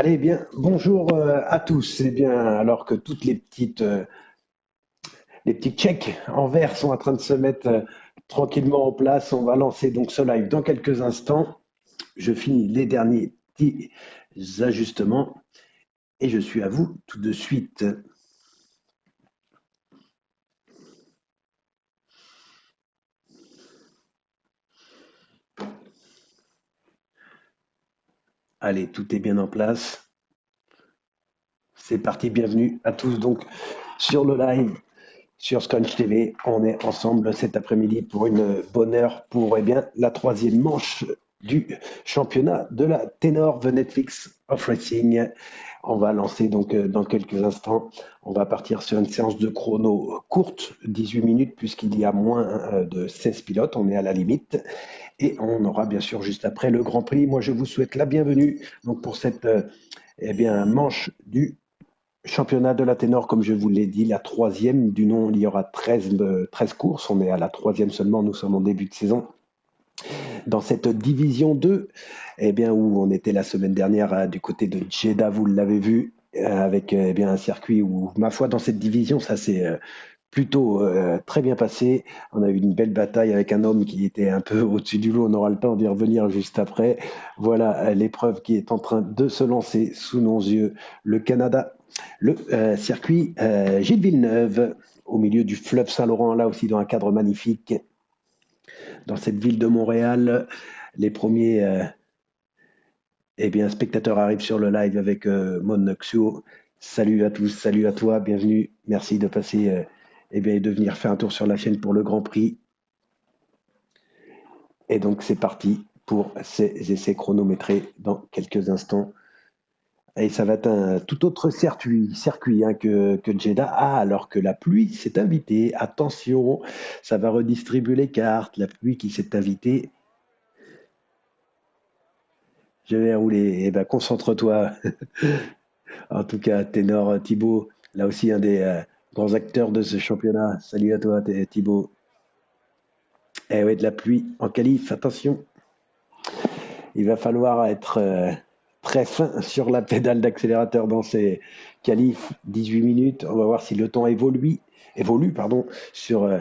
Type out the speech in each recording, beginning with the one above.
Allez, bien, bonjour à tous. Eh bien, alors que toutes les petits checks en vert sont en train de se mettre tranquillement en place, on va lancer donc ce live dans quelques instants. Je finis les derniers petits ajustements et je suis à vous tout de suite. Allez, tout est bien en place. C'est parti, bienvenue à tous donc sur le live. Sur Scrunch TV, on est ensemble cet après-midi pour une bonne heure pour la troisième manche du championnat de la Ténor The Netflix of Racing. On va lancer donc dans quelques instants. On va partir sur une séance de chrono courte, 18 minutes, puisqu'il y a moins de 16 pilotes. On est à la limite. Et on aura bien sûr juste après le Grand Prix. Moi, je vous souhaite la bienvenue donc pour cette manche du championnat de la ténor, comme je vous l'ai dit, la troisième du nom. Il y aura 13 courses. On est à la troisième seulement. Nous sommes en début de saison. Dans cette division 2, où on était la semaine dernière du côté de Jeddah, vous l'avez vu, avec un circuit où, ma foi, dans cette division, ça s'est plutôt très bien passé. On a eu une belle bataille avec un homme qui était un peu au-dessus du lot. On aura le temps d'y revenir juste après. Voilà l'épreuve qui est en train de se lancer sous nos yeux. Le Canada, le circuit Gilles Villeneuve, au milieu du fleuve Saint-Laurent, là aussi dans un cadre magnifique. Dans cette ville de Montréal, les premiers spectateurs arrivent sur le live avec Mon Noxio. Salut à tous, salut à toi, bienvenue. Merci de passer et de venir faire un tour sur la chaîne pour le Grand Prix. Et donc c'est parti pour ces essais chronométrés dans quelques instants. Et ça va être un tout autre circuit que Jeddah. Ah, alors que la pluie s'est invitée. Attention, ça va redistribuer les cartes. La pluie qui s'est invitée. Je vais rouler. Concentre-toi. En tout cas, Ténor Thibaut, là aussi un des grands acteurs de ce championnat. Salut à toi, Thibaut. Eh ouais, de la pluie en qualif, attention. Il va falloir être très fin sur la pédale d'accélérateur dans ces qualifs. 18 minutes. On va voir si le temps évolue sur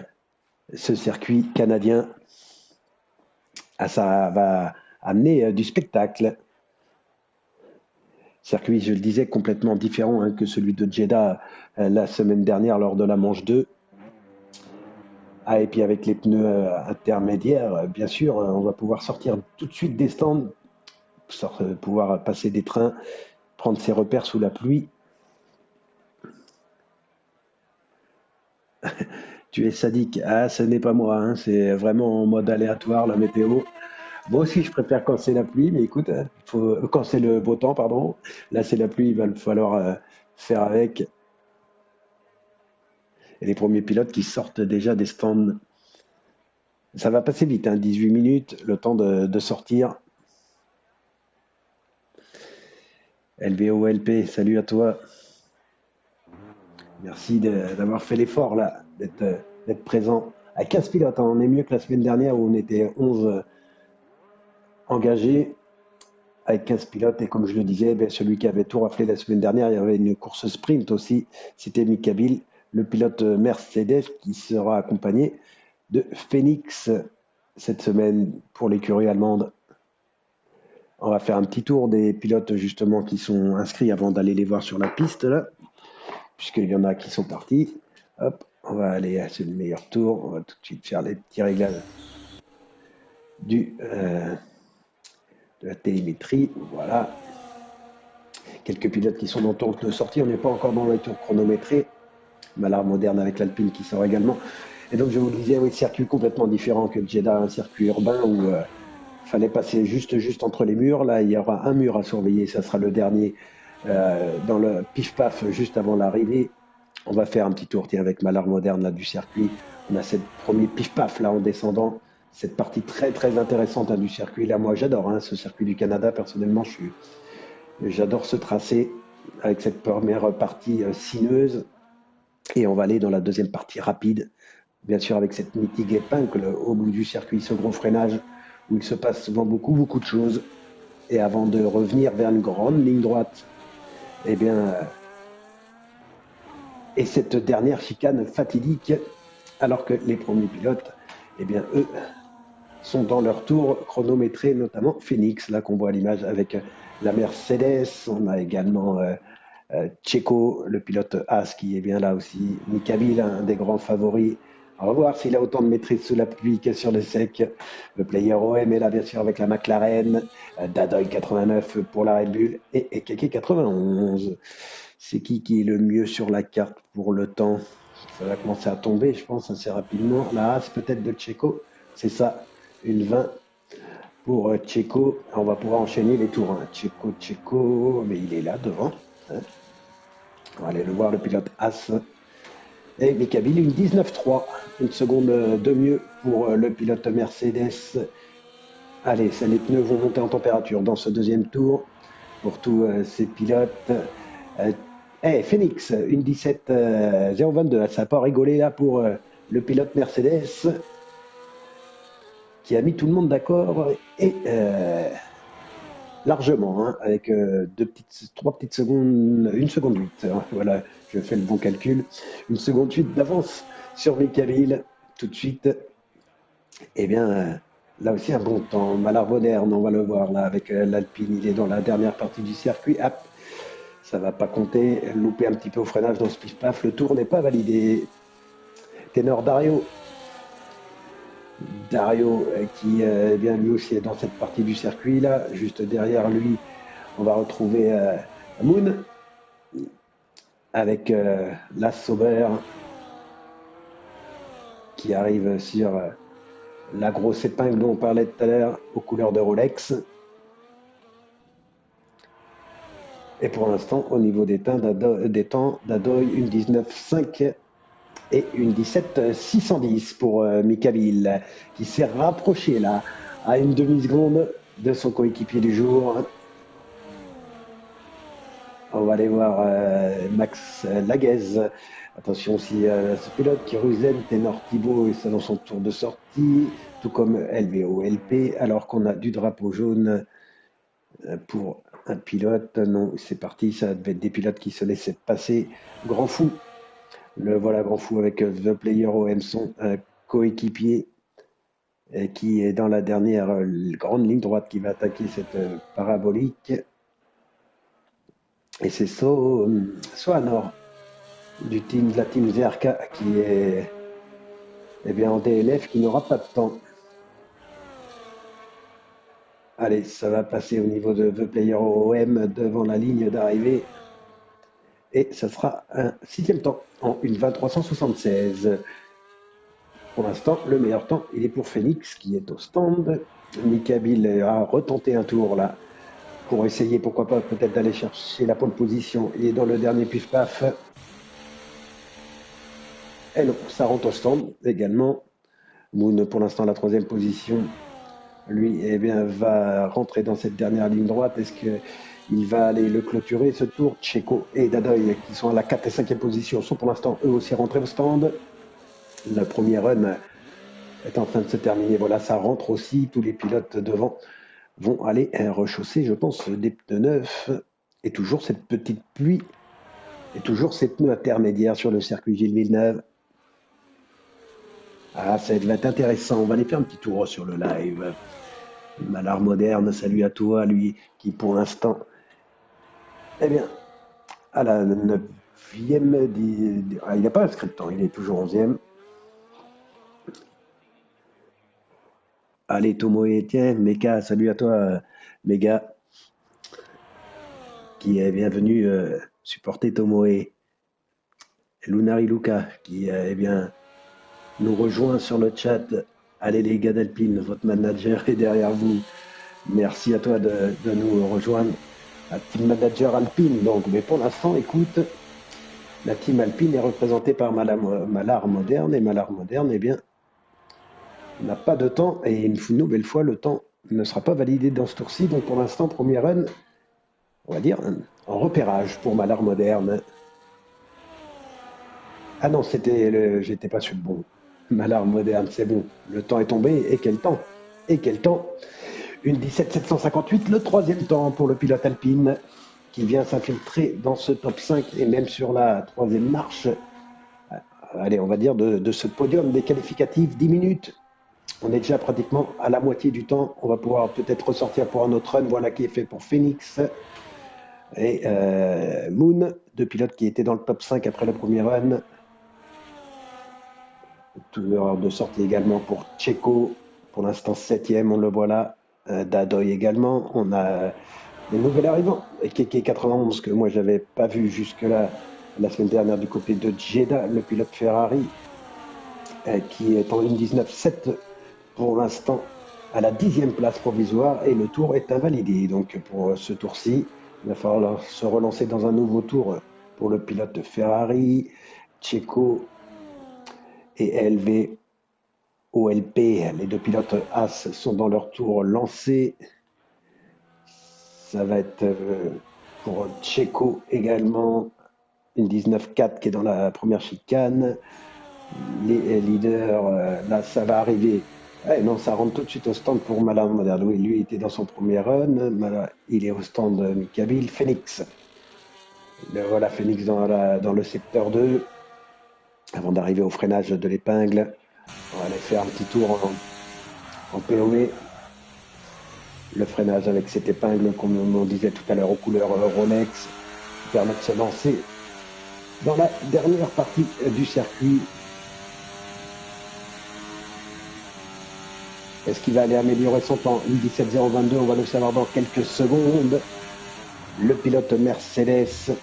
ce circuit canadien. Ah, ça va amener du spectacle. Circuit, je le disais, complètement différent que celui de Jeddah la semaine dernière lors de la manche 2. Ah, et puis avec les pneus intermédiaires, bien sûr, on va pouvoir sortir tout de suite des stands, pouvoir passer des trains, prendre ses repères sous la pluie. Tu es sadique. Ah, ce n'est pas moi, hein, c'est vraiment en mode aléatoire la météo. Moi aussi, je préfère quand c'est la pluie, mais écoute, quand c'est le beau temps, pardon. Là, c'est la pluie, il va falloir faire avec. Et les premiers pilotes qui sortent déjà des stands. Ça va passer vite, 18 minutes, le temps de sortir. LVOLP, salut à toi. Merci d'avoir fait l'effort là, d'être présent. À 15 pilotes, on est mieux que la semaine dernière où on était 11 engagés avec 15 pilotes. Et comme je le disais, celui qui avait tout raflé la semaine dernière, il y avait une course sprint aussi. C'était Mika Bill, le pilote Mercedes qui sera accompagné de Phoenix cette semaine pour l'écurie allemande. On va faire un petit tour des pilotes justement qui sont inscrits avant d'aller les voir sur la piste là, puisqu'il y en a qui sont partis. Hop, on va aller à ce meilleur tour. On va tout de suite faire les petits réglages de la télémétrie. Voilà. Quelques pilotes qui sont dans le tour de sortie. On n'est pas encore dans le tour chronométré. Malard moderne avec l'Alpine qui sort également. Et donc je vous le disais, oui, circuit complètement différent que Jeddah, un circuit urbain où fallait passer juste entre les murs. Là, il y aura un mur à surveiller. Ça sera le dernier dans le pif-paf juste avant l'arrivée. On va faire un petit tour avec Malard moderne là, du circuit. On a cette premier pif-paf là en descendant. Cette partie très très intéressante du circuit. Là, moi j'adore ce circuit du Canada. Personnellement, j'adore ce tracé avec cette première partie sinueuse. Et on va aller dans la deuxième partie rapide. Bien sûr, avec cette mythique épingle au bout du circuit, ce gros freinage où il se passe souvent beaucoup de choses. Et avant de revenir vers une grande ligne droite eh bien, et cette dernière chicane fatidique, alors que les premiers pilotes, eh bien, eux, sont dans leur tour chronométrés, notamment Phoenix, là qu'on voit à l'image avec la Mercedes. On a également Checo, le pilote As, qui est bien là aussi. Mika Bill, un des grands favoris. On va voir s'il a autant de maîtrise sous la pluie que sur le sec. Le player OM est là, bien sûr, avec la McLaren. Dadoy 89 pour la Red Bull. Et Keke 91. C'est qui est le mieux sur la carte pour le temps? Ça va commencer à tomber, je pense, assez rapidement. La As, peut-être de Checo. C'est ça, une 20 pour Checo. On va pouvoir enchaîner les tours. Hein. Checo, mais il est là devant. Hein. On va aller le voir, le pilote As. Et Mikabil, une 19,3. Une seconde de mieux pour le pilote Mercedes. Allez, les pneus vont monter en température dans ce deuxième tour pour tous ces pilotes. Phoenix, une 17,022. Ça n'a pas rigolé là pour le pilote Mercedes qui a mis tout le monde d'accord et largement, hein, avec 3 petites secondes, 1 seconde 8. Hein, voilà, je fais le bon calcul. 1 seconde 8 d'avance sur Mikabil tout de suite. Eh bien, là aussi un bon temps. Malard moderne, on va le voir là avec l'Alpine. Il est dans la dernière partie du circuit. Hop, ça va pas compter. Louper un petit peu au freinage dans ce pif-paf. Le tour n'est pas validé. Ténor Dario. Dario qui eh bien lui aussi est dans cette partie du circuit là. Juste derrière lui, on va retrouver Moon avec la Sauber qui arrive sur la grosse épingle dont on parlait tout à l'heure aux couleurs de Rolex. Et pour l'instant, au niveau des temps, Dadoy, une 19,5 et une 17,610 pour Mikabil, qui s'est rapproché là à une demi-seconde de son coéquipier du jour. On va aller voir Max Laguez. Attention aussi à ce pilote qui rusène, Ténor Thibault, et c'est dans son tour de sortie, tout comme LVO-LP, alors qu'on a du drapeau jaune pour un pilote. Non, c'est parti, ça devait être des pilotes qui se laissaient passer. Grand fou. Le voilà, grand fou avec The Player OM, son coéquipier, qui est dans la dernière grande ligne droite qui va attaquer cette parabolique. Et c'est Soanor de la team ZRK qui est bien, en DNF, qui n'aura pas de temps. Allez, ça va passer au niveau de The Player OM devant la ligne d'arrivée. Et ça sera un 6e temps en une 2376. Pour l'instant, le meilleur temps, il est pour Phoenix qui est au stand. Mikabil a retenté un tour là pour essayer, pourquoi pas, peut-être d'aller chercher la pole position. Il est dans le dernier pif-paf. Et non, ça rentre au stand également. Moon, pour l'instant, la 3e position. Lui, eh bien, va rentrer dans cette dernière ligne droite. Est-ce qu'il va aller le clôturer, ce tour? Checo et Dadoy, qui sont à la 4 et 5e position, sont pour l'instant eux aussi rentrés au stand. Le premier run est en train de se terminer. Voilà, ça rentre aussi. Tous les pilotes devant vont aller rechausser, je pense, des pneus neufs. Et toujours cette petite pluie. Et toujours ces pneus intermédiaires sur le circuit Gilles Villeneuve. Ah, ça va être intéressant. On va aller faire un petit tour sur le live. Malard moderne, salut à toi, lui qui pour l'instant, eh bien, à la 9e, il n'a pas inscrit de temps, il est toujours 11e. Allez, Tomoe, tiens, Meka, salut à toi, Mega, qui est bienvenu supporter Tomoe. Lunari Luca, qui eh bien, nous rejoint sur le chat. Allez les gars d'Alpine, votre manager est derrière vous. Merci à toi de nous rejoindre. La team manager Alpine, donc. Mais pour l'instant, écoute, la team Alpine est représentée par Malard Moderne. Et Malard Moderne, eh bien, n'a pas de temps. Et une nouvelle fois, le temps ne sera pas validé dans ce tour-ci. Donc pour l'instant, premier run, on va dire, en repérage pour Malard Moderne. Ah non, j'étais pas sur le bon. Malard Moderne, c'est bon. Le temps est tombé. Et quel temps! Et quel temps! Une 17 758, le 3e temps pour le pilote Alpine. qui vient s'infiltrer dans ce top 5 et même sur la troisième marche, allez, on va dire de ce podium des qualificatifs, 10 minutes. On est déjà pratiquement à la moitié du temps. On va pouvoir peut-être ressortir pour un autre run. Voilà qui est fait pour Phoenix. Et Moon, deux pilotes qui étaient dans le top 5 après le premier run. Toujours de sortie également pour Checo. Pour l'instant, 7e, on le voit là. Dadoy également. On a les nouveaux arrivants. Keke 91, que moi, j'avais pas vu jusque-là la semaine dernière du côté de Jeddah, le pilote Ferrari, qui est en 1.19.7 pour l'instant à la 10e place provisoire et le tour est invalidé. Donc pour ce tour-ci, il va falloir se relancer dans un nouveau tour pour le pilote de Ferrari, Checo et LV OLP. Les deux pilotes As sont dans leur tour lancé. Ça va être pour Checo également une 19.4 qui est dans la première chicane. Les leaders, là ça va arriver. Non, ça rentre tout de suite au stand pour Malan Modern. Lui était dans son premier run. Il est au stand Mikabil. Phoenix. Voilà Phoenix dans le secteur 2. Avant d'arriver au freinage de l'épingle. On va aller faire un petit tour en POV. Le freinage avec cette épingle, comme on disait tout à l'heure, aux couleurs Rolex, qui permet de se lancer dans la dernière partie du circuit. Est-ce qu'il va aller améliorer son temps? 1.17.022, on va le savoir dans quelques secondes. Le pilote Mercedes.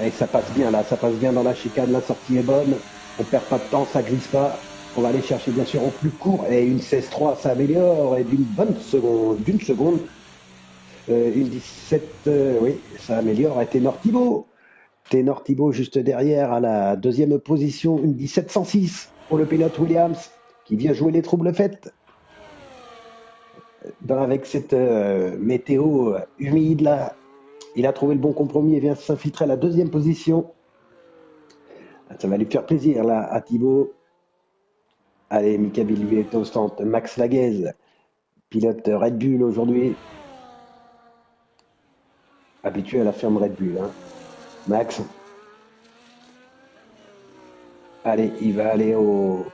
Et ça passe bien là, ça passe bien dans la chicane, la sortie est bonne. On perd pas de temps, ça glisse pas. On va aller chercher bien sûr au plus court. Et une 16.3, ça améliore. Et d'une seconde. Une 17, oui, ça améliore. Et Ténor Thibaut juste derrière à la deuxième position. Une 17.106 pour le pilote Williams, qui vient jouer les troubles faites. Avec cette météo humide là, il a trouvé le bon compromis et vient s'infiltrer à la deuxième position. Ça va lui faire plaisir là à Thibaut. Allez, Mikabil lui est au stand. Max Laguez, pilote Red Bull aujourd'hui. Habitué à la ferme Red Bull. Hein. Max. Allez, il va aller au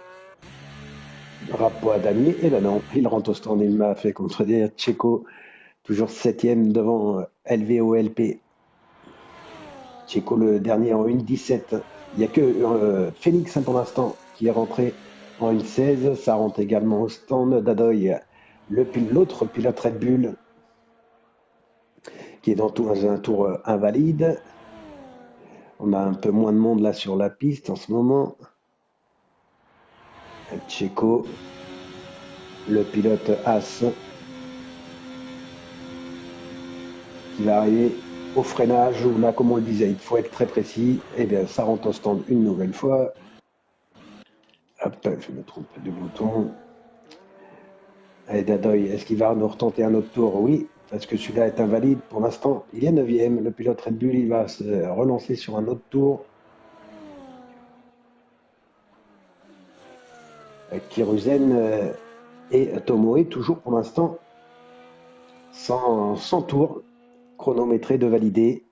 drapeau à damier. Et là non, il rentre au stand. Il m'a fait contredire. Checo, toujours 7e devant LVOLP. Checo le dernier en 1.17. Il n'y a que Phoenix pour l'instant qui est rentré en 1.16. Ça rentre également au stand. Dadoy, l'autre pilote Red Bull, qui est dans un tour invalide. On a un peu moins de monde là sur la piste en ce moment. Checo, le pilote As, qui va arriver au freinage, où là, comme on le disait, il faut être très précis. Et bien, ça rentre au stand une nouvelle fois. Hop, je me trompe de bouton. Allez, Dadoy, est-ce qu'il va nous retenter un autre tour? Oui, parce que celui-là est invalide. Pour l'instant, il est 9e. Le pilote Red Bull, il va se relancer sur un autre tour. Kiruzen et Tomoe, toujours pour l'instant, sans tour chronométré de valider.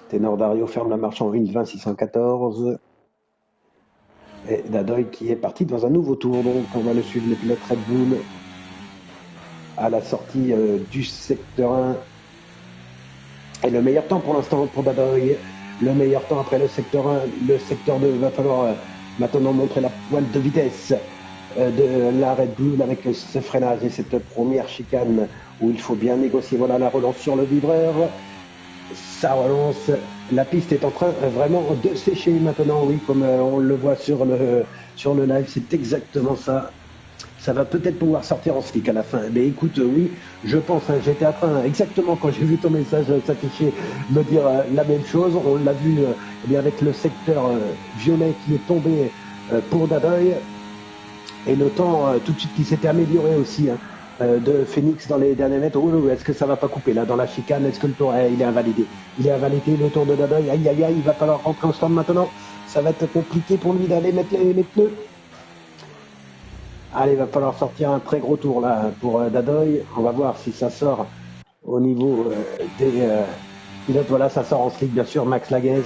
Ténor Dario ferme la marche en 1.20.614. Et Dadoy qui est parti dans un nouveau tour. Donc on va le suivre, le pilote Red Bull, à la sortie du secteur 1. Et le meilleur temps pour l'instant pour Dadoy. Le meilleur temps après le secteur 1. Le secteur 2, il va falloir maintenant montrer la pointe de vitesse de la Red Bull avec ce freinage et cette première chicane où il faut bien négocier. Voilà la relance sur le vibreur. Ça relance. La piste est en train vraiment de sécher maintenant, oui, comme on le voit sur le live, c'est exactement ça. Ça va peut-être pouvoir sortir en slick à la fin. Mais écoute, oui, je pense, hein, j'étais en train, exactement quand j'ai vu ton message s'afficher, me dire la même chose. On l'a vu bien avec le secteur violet qui est tombé pour Dadoy. Et le temps tout de suite qui s'était amélioré aussi de Phoenix dans les derniers mètres. Est-ce que ça va pas couper là dans la chicane? Est-ce que le tour il est invalidé? Il est invalidé, le tour de Dadoy. Aïe aïe aïe, il va falloir rentrer au stand maintenant. Ça va être compliqué pour lui d'aller mettre les pneus. Allez, il va falloir sortir un très gros tour là pour Dadoy. On va voir si ça sort au niveau des pilotes. Voilà, ça sort en slick, bien sûr. Max Laguez,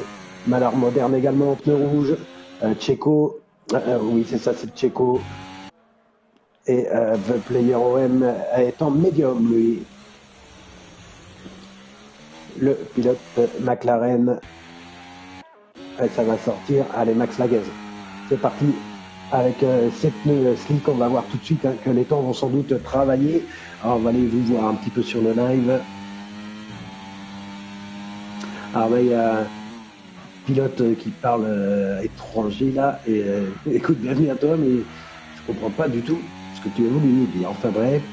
Malheur Moderne également en pneu rouge. Checo, oui, c'est ça, c'est Checo. Et The Player OM est en médium, lui. Le pilote McLaren, ça va sortir. Allez, Max Laguez, c'est parti. Avec ces pneus slick, on va voir tout de suite que les temps vont sans doute travailler. Alors, on va aller vous voir un petit peu sur le live. Alors, il y a un pilote qui parle étranger là. Et écoute, bienvenue à toi, mais je comprends pas du tout ce que tu as voulu nous dire. Enfin bref.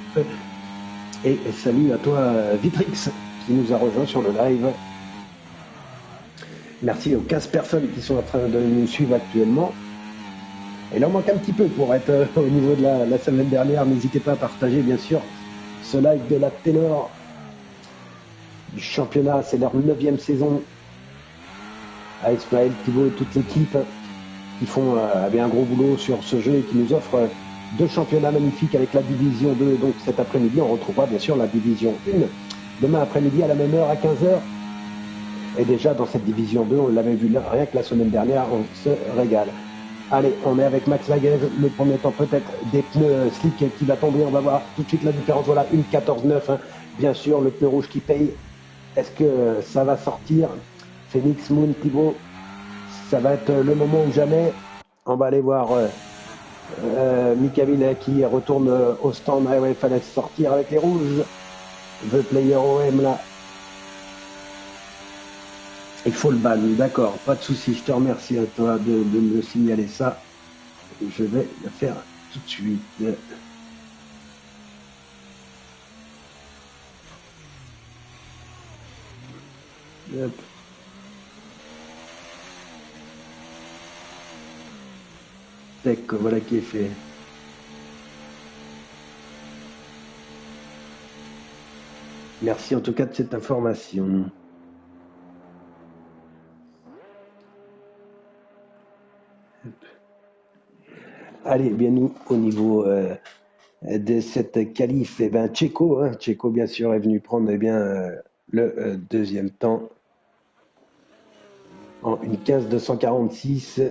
Et salut à toi, Vitrix, qui nous a rejoint sur le live. Merci aux 15 personnes qui sont en train de nous suivre actuellement. Et là, on manque un petit peu pour être au niveau de la semaine dernière. N'hésitez pas à partager, bien sûr, ce live de la ténor du championnat. C'est leur 9e saison. À Ismaël, Thibaut et toute l'équipe qui font un gros boulot sur ce jeu et qui nous offrent 2 championnats magnifiques avec la division 2. Donc cet après-midi, on retrouvera bien sûr la division 1 demain après-midi à la même heure, à 15h. Et déjà dans cette division 2, on l'avait vu rien que la semaine dernière, on se régale. Allez, on est avec Max Laguez, le premier temps peut-être des pneus slick qui va tomber, on va voir tout de suite la différence. Voilà, une 14-9, hein. Bien sûr, le pneu rouge qui paye. Est-ce que ça va sortir? Phoenix, Moon, Thibaut, ça va être le moment ou jamais. On va aller voir Mikaville qui retourne au stand. Ah ouais, il fallait sortir avec les rouges. The Player OM là. Il faut le ban, d'accord, pas de souci. Je te remercie à toi de me signaler ça. Je vais le faire tout de suite. Hop. Tac, voilà qui est fait. Merci en tout cas de cette information. Allez, bien nous, au niveau de cette qualif, eh ben, Checo, hein, Checo bien sûr est venu prendre le deuxième temps en une 15-246.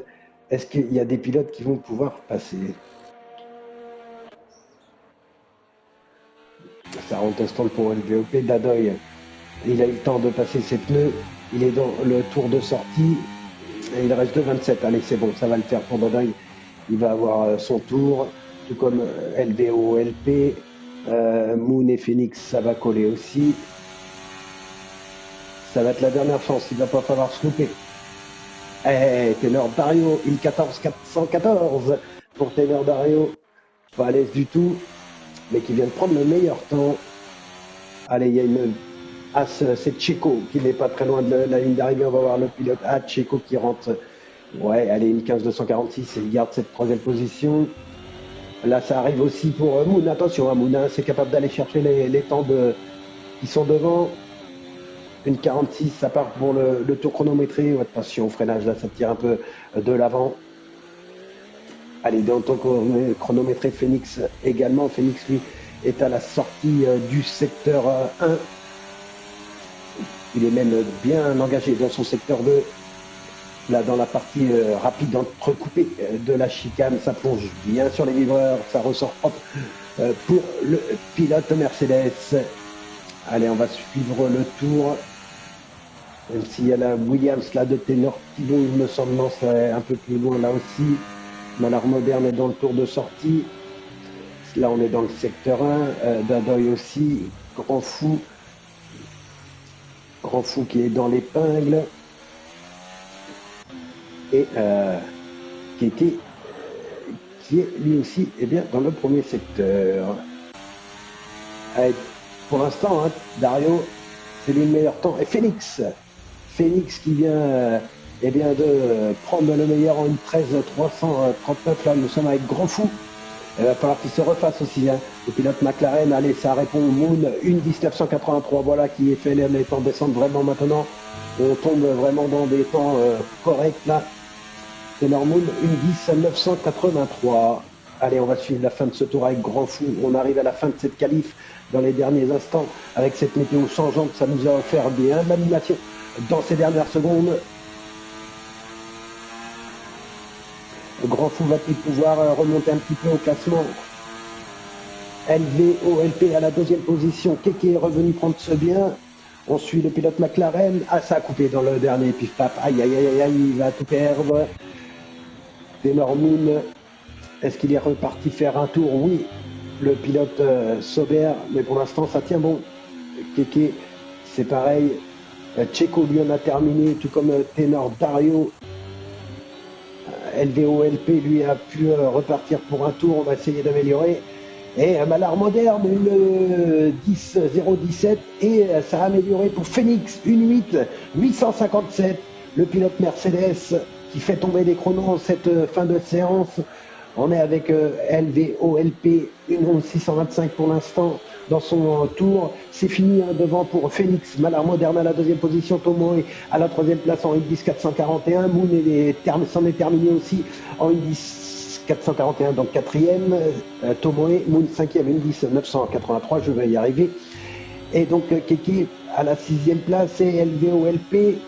Est-ce qu'il y a des pilotes qui vont pouvoir passer? Ça rentre un stand pour le VOP. Dadoy, il a eu le temps de passer ses pneus. Il est dans le tour de sortie. Et il reste 2,27. Allez, c'est bon, ça va le faire pour Dadoy. Il va avoir son tour, tout comme LVO, LP. Moon et Phoenix, ça va coller aussi. Ça va être la dernière chance, il va pas falloir se louper. Taylor Dario, il 14 414 pour Taylor Dario. Pas à l'aise du tout, mais qui vient de prendre le meilleur temps. Allez, il y a une As, c'est Checo qui n'est pas très loin de la ligne d'arrivée. On va voir le pilote. Ah, Checo qui rentre. Ouais, allez, une 15-246 et il garde cette 3e position. Là, ça arrive aussi pour Moon. Attention, à Moon, hein, c'est capable d'aller chercher les temps qui sont devant. Une 46, ça part pour le tour chronométré. Attention, au freinage, là, ça tire un peu de l'avant. Allez, dans le tour chronométré, Phoenix également. Phoenix, lui, est à la sortie du secteur 1. Il est même bien engagé dans son secteur 2. Là, dans la partie rapide entrecoupée de la chicane, ça plonge bien sur les vibreurs. Ça ressort hop, pour le pilote Mercedes. Allez, on va suivre le tour. Même s'il y a la Williams là de Taylor Thibaut, il me semble, non, c'est un peu plus loin là aussi. Malheur Moderne est dans le tour de sortie. Là, on est dans le secteur 1. Dadoy aussi. Grand Fou qui est dans l'épingle. Et qui est lui aussi bien, dans le premier secteur. Allez, pour l'instant, hein, Dario, c'est lui le meilleur temps. Et Phoenix qui vient de prendre le meilleur en une 13-339. Là, nous sommes avec Grand Fou. Il va falloir qu'il se refasse aussi. Hein. Le pilote McLaren, allez, ça répond au Moon. Une 1983, voilà, qui est fait les temps descendent vraiment maintenant. On tombe vraiment dans des temps corrects là. Taylor Moon, une 10-983. Allez, on va suivre la fin de ce tour avec Grand Fou. On arrive à la fin de cette qualif dans les derniers instants. Avec cette météo changeante, ça nous a offert bien de l'animation dans ces dernières secondes. Le Grand Fou va-t-il pouvoir remonter un petit peu au classement? LVOLP à la deuxième position. Keke est revenu prendre ce bien. On suit le pilote McLaren. Ah, ça a coupé dans le dernier pif-paf. Aïe, aïe, aïe, aïe, il va tout perdre. Taylor Moon, est-ce qu'il est reparti faire un tour? Oui, le pilote Sauber, mais pour l'instant, ça tient bon. Keke, c'est pareil. Checo, lui, en a terminé, tout comme Ténor Dario. LVOLP, lui, a pu repartir pour un tour. On va essayer d'améliorer. Et un Malard moderne, une 10-017, et ça a amélioré pour Phoenix, une 857, le pilote Mercedes qui fait tomber les chronos en cette fin de séance. On est avec LVOLP, une 625 pour l'instant dans son tour. C'est fini devant pour Phoenix, Malard moderne à la deuxième position, Tomoe à la troisième place en 10 441. Moon s'en est terminé aussi en 10 441 donc quatrième, Tomoe, Moon cinquième, Indice 983, je vais y arriver. Et donc Keke à la sixième place et LVOLP.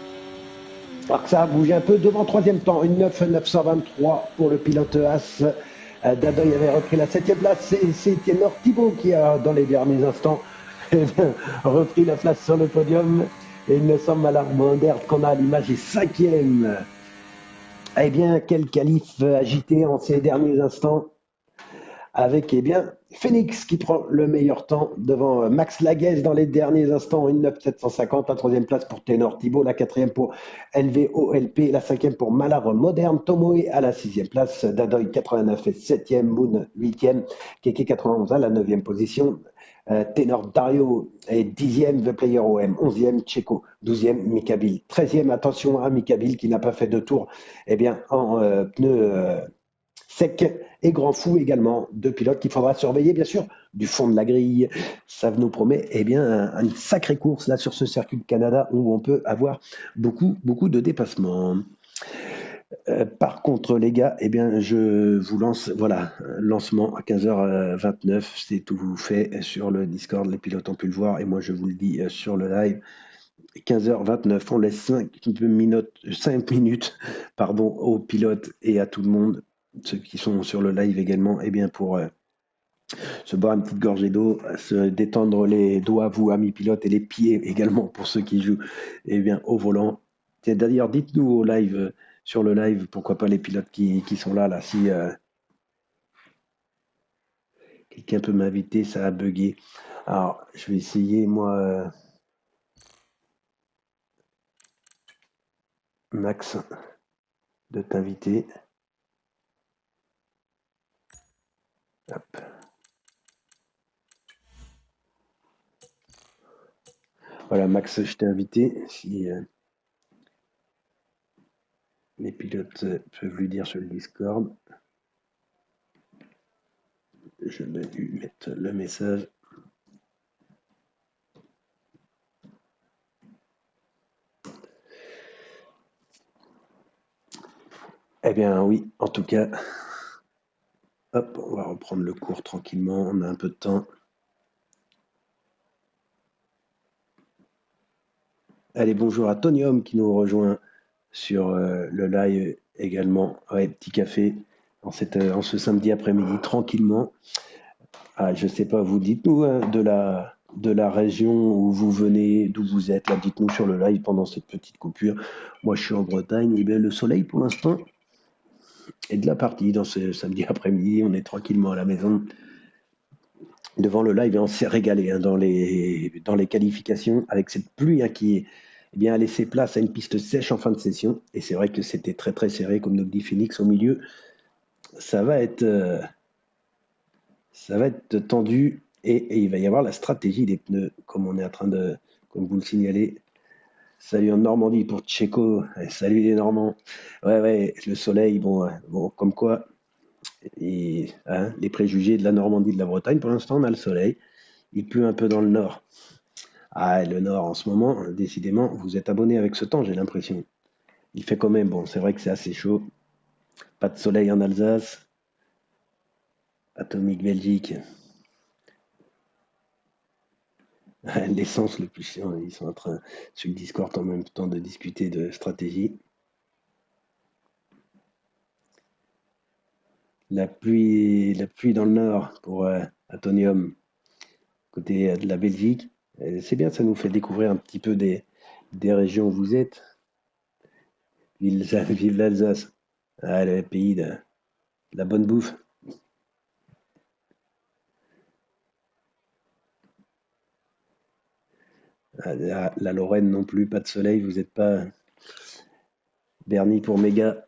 Alors que ça a bougé un peu devant troisième temps, une 923 pour le pilote As. Dadoy avait repris la septième place. C'est Ténor Thibault qui a, dans les derniers instants, repris la place sur le podium. Et il me semble à la moderne qu'on a à l'image est cinquième. Eh bien, quel qualif agité en ces derniers instants avec Phoenix qui prend le meilleur temps devant Max Laguez dans les derniers instants, une 9 750, la troisième place pour Ténor Thibault, la quatrième pour LVOLP, la cinquième pour Malard Moderne, Tomoe à la sixième place, Dadoy 89 et septième, Moon huitième, Keke 91 à la neuvième position, Ténor Dario est dixième, The Player OM onzième, Checo douzième, Mikabil treizième. Attention à Mikabil qui n'a pas fait de tour en pneu sec et Grand Fou également, deux pilotes qu'il faudra surveiller bien sûr du fond de la grille. Ça nous promet une sacrée course là sur ce circuit de Canada où on peut avoir beaucoup de dépassements. Par contre les gars, je vous lance, voilà, lancement à 15h29, c'est tout fait sur le Discord, les pilotes ont pu le voir et moi je vous le dis sur le live. 15h29, on laisse 5 minutes aux pilotes et à tout le monde, ceux qui sont sur le live également, pour se boire une petite gorgée d'eau, se détendre les doigts, vous amis pilotes, et les pieds également pour ceux qui jouent au volant. D'ailleurs, dites-nous au live, sur le live, pourquoi pas les pilotes qui sont là, si quelqu'un peut m'inviter, ça a bugué. Alors, je vais essayer, moi, Max, de t'inviter. Hop. Voilà, Max, je t'ai invité. Si les pilotes peuvent lui dire sur le Discord, je vais lui mettre le message. Eh bien, oui, en tout cas, hop, on va reprendre le cours tranquillement. On a un peu de temps. Allez, bonjour à Tonium qui nous rejoint sur le live également. Ouais, petit café en ce samedi après-midi, tranquillement. Ah, je sais pas, vous dites-nous de la région où vous venez, d'où vous êtes. Là, dites-nous sur le live pendant cette petite coupure. Moi, je suis en Bretagne. Et bien, le soleil, pour l'instant, est de la partie dans ce samedi après-midi. On est tranquillement à la maison devant le live et on s'est régalé dans les qualifications avec cette pluie qui a laissé place à une piste sèche en fin de session. Et c'est vrai que c'était très très serré, comme nous dit Phoenix au milieu. Ça va être tendu et il va y avoir la stratégie des pneus, comme on est en train comme vous le signalez. Salut en Normandie pour Checo. Salut les Normands. Ouais, le soleil, bon, comme quoi, les préjugés de la Normandie, de la Bretagne, pour l'instant, on a le soleil. Il pleut un peu dans le nord. Ah, le nord en ce moment, décidément, vous êtes abonné avec ce temps, j'ai l'impression. Il fait quand même, bon, c'est vrai que c'est assez chaud. Pas de soleil en Alsace. Atomique Belgique. L'essence le plus chiant, ils sont en train, sur le Discord en même temps de discuter de stratégie. La pluie dans le nord pour Atonium, côté de la Belgique. C'est bien, ça nous fait découvrir un petit peu des régions où vous êtes. Vive l'Alsace. Ah, le pays de la bonne bouffe. Ah, la Lorraine non plus, pas de soleil, vous n'êtes pas Bernie pour méga.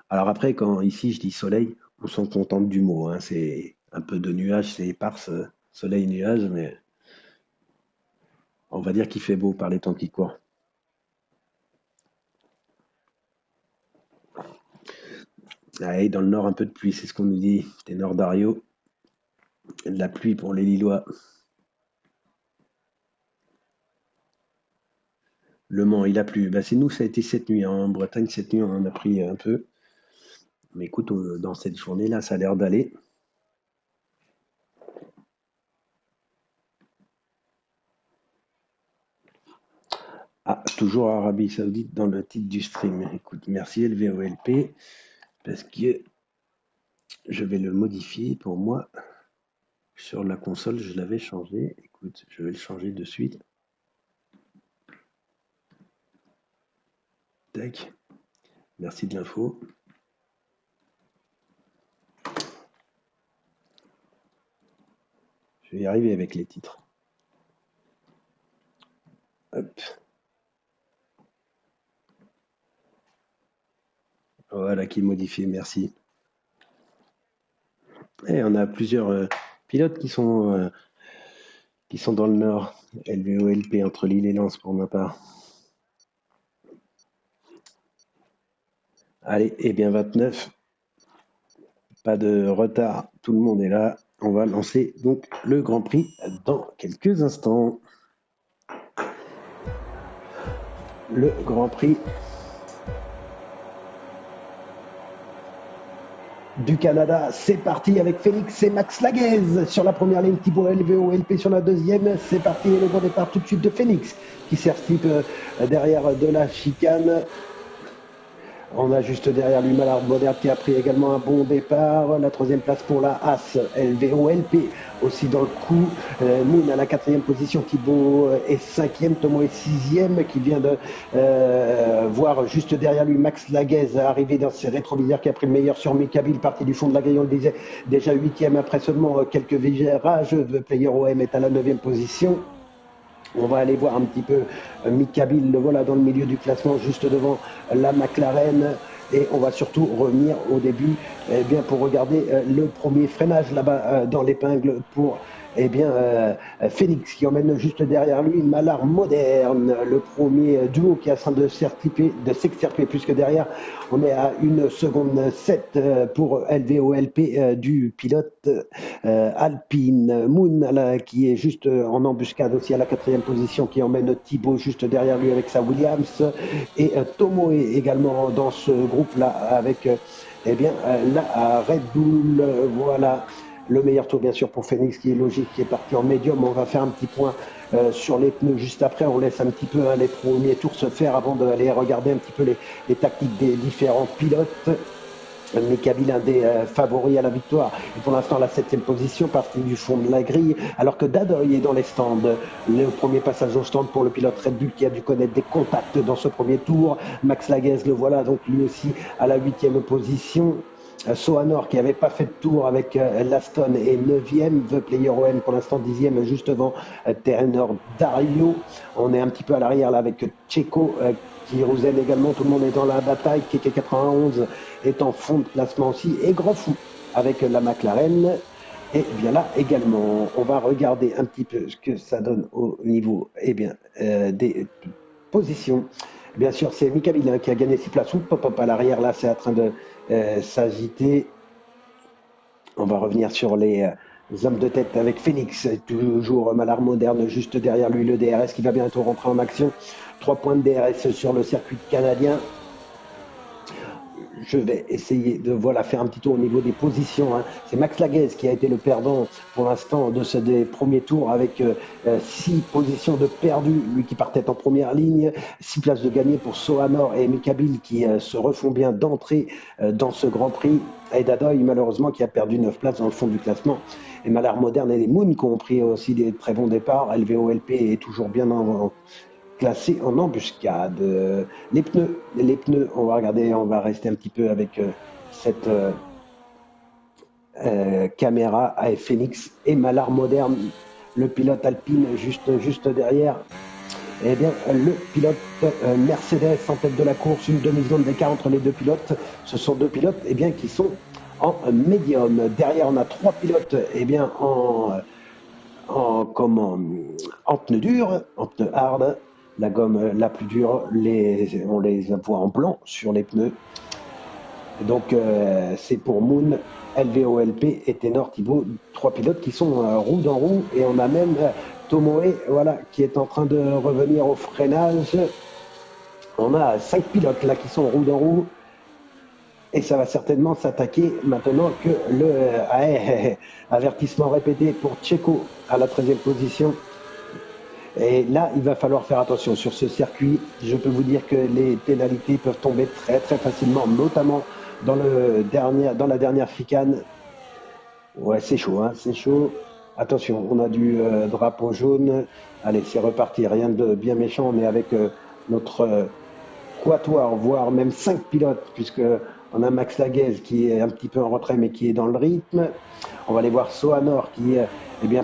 Alors après, quand ici je dis soleil, on s'en contente du mot, hein. C'est un peu de nuages, c'est éparse, soleil, nuage, mais on va dire qu'il fait beau par les temps qui courent. Ah, et dans le nord, un peu de pluie, c'est ce qu'on nous dit. T'es nord d'Ario, de la pluie pour les Lillois. Le Mans, il a plu. Bah, c'est nous, ça a été cette nuit, hein. En Bretagne, cette nuit, on en a pris un peu. Mais écoute, dans cette journée-là, ça a l'air d'aller. Ah, toujours Arabie Saoudite dans le titre du stream. Écoute, merci LVOLP, parce que je vais le modifier pour moi. Sur la console, je l'avais changé. Écoute, je vais le changer de suite. Tac. Merci de l'info. Je vais y arriver avec les titres. Hop. Voilà qui est modifié, merci. Et on a plusieurs pilotes qui sont dans le nord. LVOLP entre Lille et Lens pour ma part. Allez, et bien 29. Pas de retard, tout le monde est là. On va lancer donc le Grand Prix dans quelques instants. Le Grand Prix du Canada, c'est parti avec Félix et Max Laguez sur la première ligne, Thibaut LVO-LP sur la deuxième, c'est parti et le bon départ tout de suite de Phoenix qui s'explique derrière de la chicane. On a juste derrière lui Malard Moderne qui a pris également un bon départ. La troisième place pour la As LVO-LP aussi dans le coup. Moon à la quatrième position, Thibaut est cinquième, Tomo est sixième, qui vient de voir juste derrière lui Max Laguez arriver dans ses rétroviseurs qui a pris le meilleur sur Mikabil, parti du fond de la grille, on le disait, déjà huitième après seulement quelques virages. The Player OM est à la neuvième position. On va aller voir un petit peu Mikabil, le voilà dans le milieu du classement, juste devant la McLaren. Et on va surtout revenir au début bien, pour regarder le premier freinage là-bas dans l'épingle pour Phoenix qui emmène juste derrière lui Malard Moderne, le premier duo qui est en train de s'extirper, puisque derrière on est à 1 seconde 7 pour LVOLP du pilote Alpine. Moon là, qui est juste en embuscade aussi à la quatrième position, qui emmène Thibaut juste derrière lui avec sa Williams, et Tomo est également dans ce groupe là avec la Red Bull. Voilà le meilleur tour bien sûr pour Phoenix, qui est logique, qui est parti en médium. On va faire un petit point sur les pneus juste après. On laisse un petit peu les premiers tours se faire avant d'aller regarder un petit peu les tactiques des différents pilotes. Mikabil, un des favoris à la victoire. Et pour l'instant, la septième position, partie du fond de la grille, alors que Dadoy est dans les stands. Le premier passage au stand pour le pilote Red Bull qui a dû connaître des contacts dans ce premier tour. Max Laguez, le voilà, donc lui aussi à la huitième position. Soanor qui n'avait pas fait de tour avec l'Aston est 9e, The Player OM pour l'instant 10e juste devant Terrenor Dario. On est un petit peu à l'arrière là avec Checo qui rouselle également, tout le monde est dans la bataille. Keke 91 est en fond de classement aussi, et Grand Fou avec la McLaren. Et bien là également, on va regarder un petit peu ce que ça donne au niveau des positions. Bien sûr, c'est Mika Bilin qui a gagné 6 places. Pop à l'arrière, là, c'est en train de s'agiter. On va revenir sur les hommes de tête avec Phoenix, toujours Malard Moderne juste derrière lui, le DRS qui va bientôt rentrer en action. 3 points de DRS sur le circuit canadien. je vais essayer de faire un petit tour au niveau des positions, hein. C'est Max Laguez qui a été le perdant pour l'instant de ce des premiers tours avec 6 positions de perdu. Lui qui partait en première ligne, 6 places de gagné pour Sohanor et Mikabil qui se refont bien d'entrée dans ce Grand Prix. Et Dadoy malheureusement qui a perdu 9 places dans le fond du classement. Et Malheur Moderne et les Moon qui ont pris aussi des très bons départs. LVOLP est toujours bien classé en embuscade. Les pneus, on va regarder, on va rester un petit peu avec cette caméra AF Phoenix et Malheur Moderne, le pilote Alpine juste derrière. Eh bien, le pilote Mercedes en tête de la course, une demi-seconde d'écart entre les deux pilotes. Ce sont deux pilotes qui sont en médium. Derrière, on a 3 pilotes en pneu dur, en pneu hard. La gomme la plus dure, on les voit en blanc sur les pneus. Donc, c'est pour Moon, LVOLP et Ténor Thibaut, 3 pilotes qui sont roue dans roue. Et on a même Tomoe qui est en train de revenir au freinage. On a 5 pilotes là qui sont roue dans roue. Et ça va certainement s'attaquer maintenant que le avertissement répété pour Checo à la 13e position. Et là, il va falloir faire attention sur ce circuit. Je peux vous dire que les pénalités peuvent tomber très très facilement, notamment dans la dernière chicane. Ouais, c'est chaud, hein, c'est chaud. Attention, on a du drapeau jaune. Allez, c'est reparti, rien de bien méchant. On est avec notre quatuor, voire même 5 pilotes, puisque on a Max Laguez qui est un petit peu en retrait, mais qui est dans le rythme. On va aller voir Sohanor qui,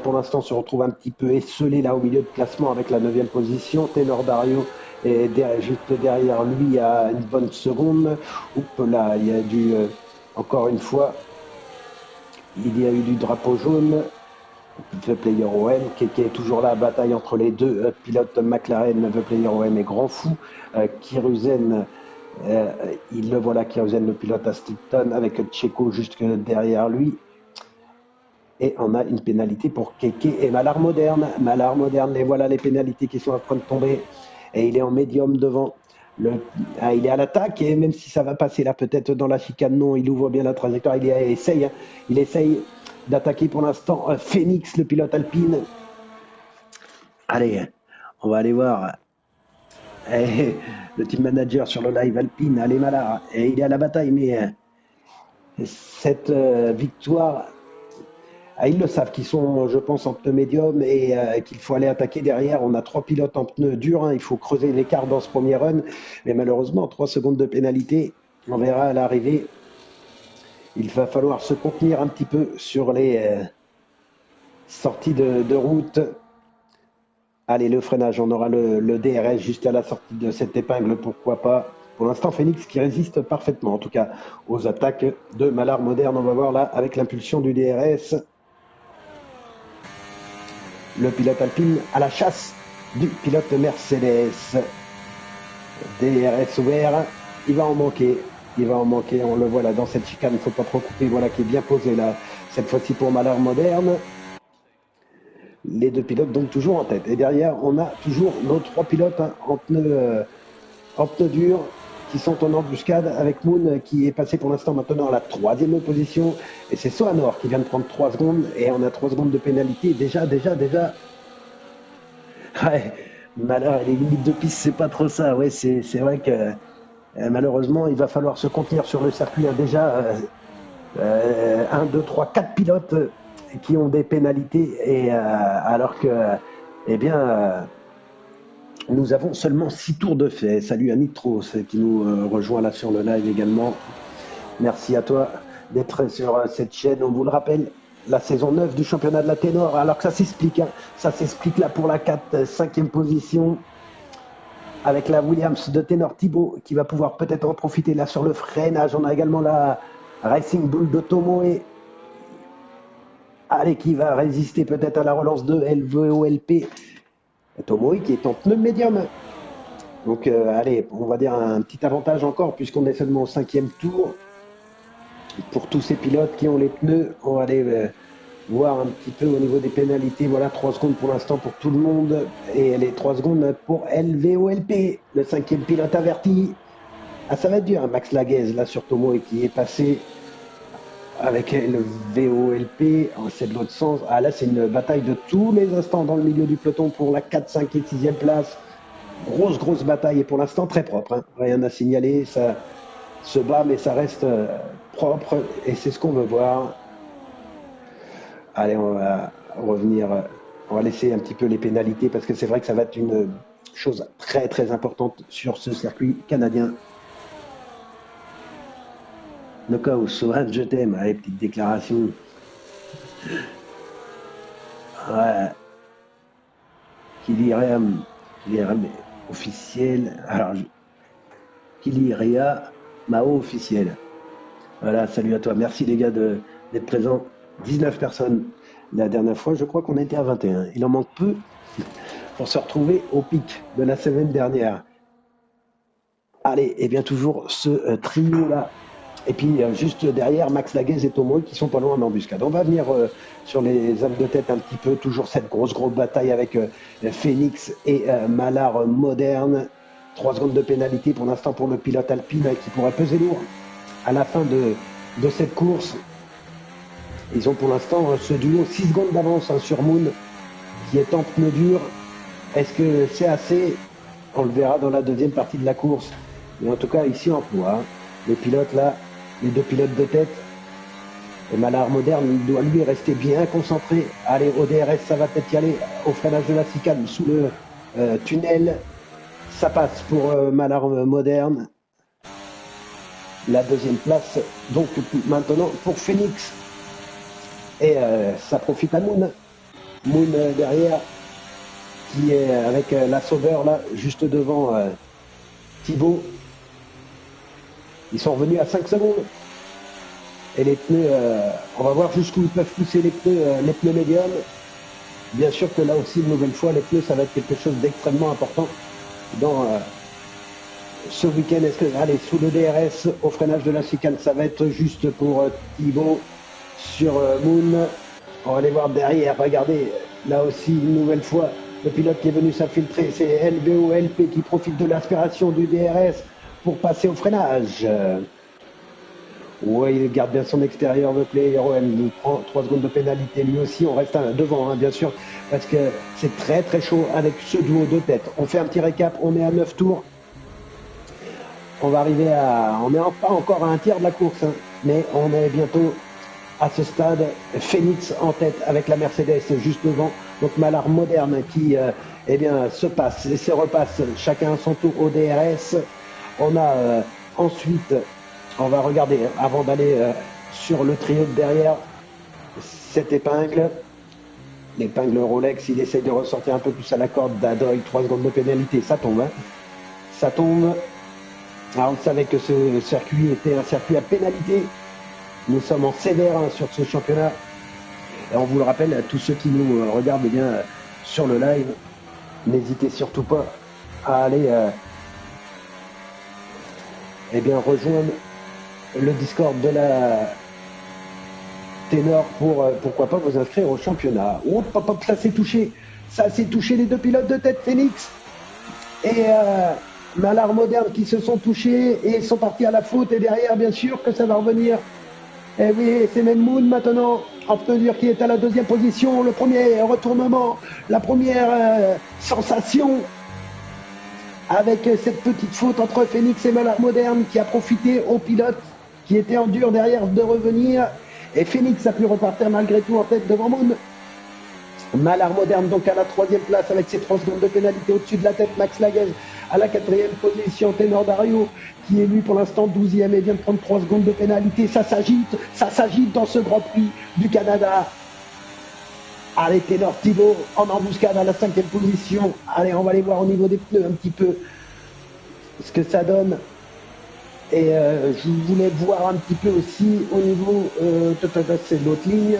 pour l'instant, se retrouve un petit peu esselé là au milieu de classement avec la 9e position. Ténor Dario est juste derrière lui à une bonne seconde. Oups, là, il y a encore une fois, il y a eu du drapeau jaune. The Player OM qui est toujours là, bataille entre les deux pilotes McLaren, The Player OM et Grand Fou. Kiruzen, il le voilà, Kiruzen, le pilote à Stilton, avec Checo juste derrière lui. Et on a une pénalité pour Keke et Malheur Moderne. Malheur Moderne, et voilà les pénalités qui sont en train de tomber. Et il est en médium devant. Il est à l'attaque, et même si ça va passer là, peut-être dans la chicane, non, il ouvre bien la trajectoire. Il essaye d'attaquer pour l'instant Phoenix, le pilote Alpine. Allez, on va aller voir le team manager sur le live Alpine, allez Malheur. Et il est à la bataille, mais cette victoire, ils le savent qu'ils sont, je pense, en pneu médium et qu'il faut aller attaquer derrière. On a 3 pilotes en pneu dur, hein. Il faut creuser l'écart dans ce premier run. Mais malheureusement, 3 secondes de pénalité. On verra à l'arrivée. Il va falloir se contenir un petit peu sur les sorties de route. Allez, le freinage, on aura le DRS juste à la sortie de cette épingle, pourquoi pas. Pour l'instant, Phoenix qui résiste parfaitement, en tout cas, aux attaques de Malheur Moderne. On va voir là, avec l'impulsion du DRS. Le pilote Alpine à la chasse du pilote Mercedes. DRS ouvert, il va en manquer, on le voit là dans cette chicane, il ne faut pas trop couper, voilà qui est bien posé là, cette fois-ci pour Malheur Moderne. Les deux pilotes donc toujours en tête. Et derrière, on a toujours nos 3 pilotes en pneu dur qui sont en embuscade avec Moon qui est passé pour l'instant maintenant à la 3e position. Et c'est Sohanor qui vient de prendre 3 secondes et on a 3 secondes de pénalité. Déjà. Ouais, Malheur, les limites de piste, c'est pas trop ça. Ouais, c'est vrai que malheureusement, il va falloir se contenir sur le circuit. Déjà, 1, 2, 3, 4 pilotes qui ont des pénalités et alors que nous avons seulement 6 tours de fait. Salut à Nitros qui nous rejoint là sur le live également. Merci à toi d'être sur cette chaîne. On vous le rappelle, la saison 9 du championnat de la Ténor, alors que ça s'explique. Ça s'explique là pour la 5e position avec la Williams de Ténor Thibaut qui va pouvoir peut-être en profiter là sur le freinage. On a également la Racing Bull de Tomoe. Allez, qui va résister peut-être à la relance de LVOLP. Tomoe qui est en pneu médium. Donc, allez, on va dire un petit avantage encore puisqu'on est seulement au 5e tour. Pour tous ces pilotes qui ont les pneus, on va aller voir un petit peu au niveau des pénalités. Voilà, 3 secondes pour l'instant pour tout le monde. Et les 3 secondes pour LVOLP, le 5e pilote averti. Ah, ça va être dur, hein. Max Laguez, là, sur Tomo, et qui est passé avec le VOLP, c'est de l'autre sens. Ah, là, c'est une bataille de tous les instants dans le milieu du peloton pour la 4, 5 et 6e place. Grosse bataille, et pour l'instant, très propre, hein. Rien à signaler, ça se bat, mais ça reste propre, et c'est ce qu'on veut voir. Allez, on va revenir, on va laisser un petit peu les pénalités, parce que c'est vrai que ça va être une chose très importante sur ce circuit canadien. Le cas où Sohan, je t'aime, allez, petite déclaration. Ouais, Kylian, officiel. Alors, Kylian Mao officiel. Voilà, salut à toi. Merci les gars d'être présents. 19 personnes la dernière fois. Je crois qu'on était à 21. Il en manque peu pour se retrouver au pic de la semaine dernière. Allez, et bien toujours ce trio-là. Et puis juste derrière, Max Laguez et Tomo qui sont pas loin en embuscade. On va venir sur les hommes de tête un petit peu. Toujours cette grosse bataille avec Phoenix et Malard moderne. 3 secondes de pénalité pour l'instant pour le pilote alpine qui pourrait peser lourd à la fin de cette course. Ils ont pour l'instant ce duo 6 secondes d'avance sur Moon qui est en pneu dur. Est-ce que c'est assez? On le verra dans la deuxième partie de la course. Mais en tout cas, ici en poids, le pilote là, les deux pilotes de tête, et Malard moderne, il doit lui rester bien concentré. Allez, au DRS, ça va peut-être y aller au freinage de la chicane sous le tunnel. Ça passe pour Malard moderne. La deuxième place, donc maintenant pour Phoenix. Et ça profite à Moon. Moon derrière, qui est avec la sauveur là, juste devant Thibaut. Ils sont revenus à 5 secondes. Et les pneus, on va voir jusqu'où ils peuvent pousser les pneus médiums. Bien sûr que là aussi, une nouvelle fois, les pneus, ça va être quelque chose d'extrêmement important dans ce week-end. Est-ce que, allez, sous le DRS, au freinage de la chicane, ça va être juste pour Thibaut sur Moon. On va aller voir derrière. Regardez, là aussi, une nouvelle fois, le pilote qui est venu s'infiltrer, c'est LVOLP qui profite de l'aspiration du DRS pour passer au freinage. Ouais, il garde bien son extérieur, le player OM. Il prend 3 secondes de pénalité. Lui aussi, on reste devant, hein, bien sûr, parce que c'est très chaud avec ce duo de tête. On fait un petit récap. On est à 9 tours. On va arriver à... On n'est pas encore à un tiers de la course, hein, mais on est bientôt à ce stade. Phoenix en tête avec la Mercedes juste devant. Donc Malard moderne qui eh bien, se passe et se repasse chacun à son tour au DRS. On a ensuite... On va regarder, avant d'aller sur le trio de derrière, cette épingle. L'épingle Rolex, il essaye de ressortir un peu plus à la corde d'Adoy, 3 secondes de pénalité, ça tombe. Hein. Ça tombe. Alors, on savait que ce circuit était un circuit à pénalité. Nous sommes en sévère hein, sur ce championnat. Et on vous le rappelle, à tous ceux qui nous regardent eh bien, sur le live, n'hésitez surtout pas à aller eh bien, rejoindre le Discord de la Ténor pour pourquoi pas vous inscrire au championnat. Hop, ça s'est touché. Ça s'est touché les deux pilotes de tête, Phoenix et Malard moderne qui se sont touchés et sont partis à la faute. Et derrière, bien sûr que ça va revenir. Et oui, c'est même Moon maintenant, en pneu dur qui est à la deuxième position. Le premier retournement, la première sensation. Avec cette petite faute entre Phoenix et Malard moderne qui a profité au pilote qui était en dur derrière de revenir. Et Phoenix a pu repartir malgré tout en tête devant Moon. Malard moderne donc à la 3e place avec ses 3 secondes de pénalité au-dessus de la tête. Max Laguez à la 4e position. Ténor Dario qui est lui pour l'instant 12e et vient de prendre 3 secondes de pénalité. Ça s'agite dans ce Grand Prix du Canada. Allez, Ténor Thibaut en embuscade à la 5e position. Allez, on va aller voir au niveau des pneus un petit peu ce que ça donne. Et je voulais voir un petit peu aussi au niveau, c'est l'autre ligne,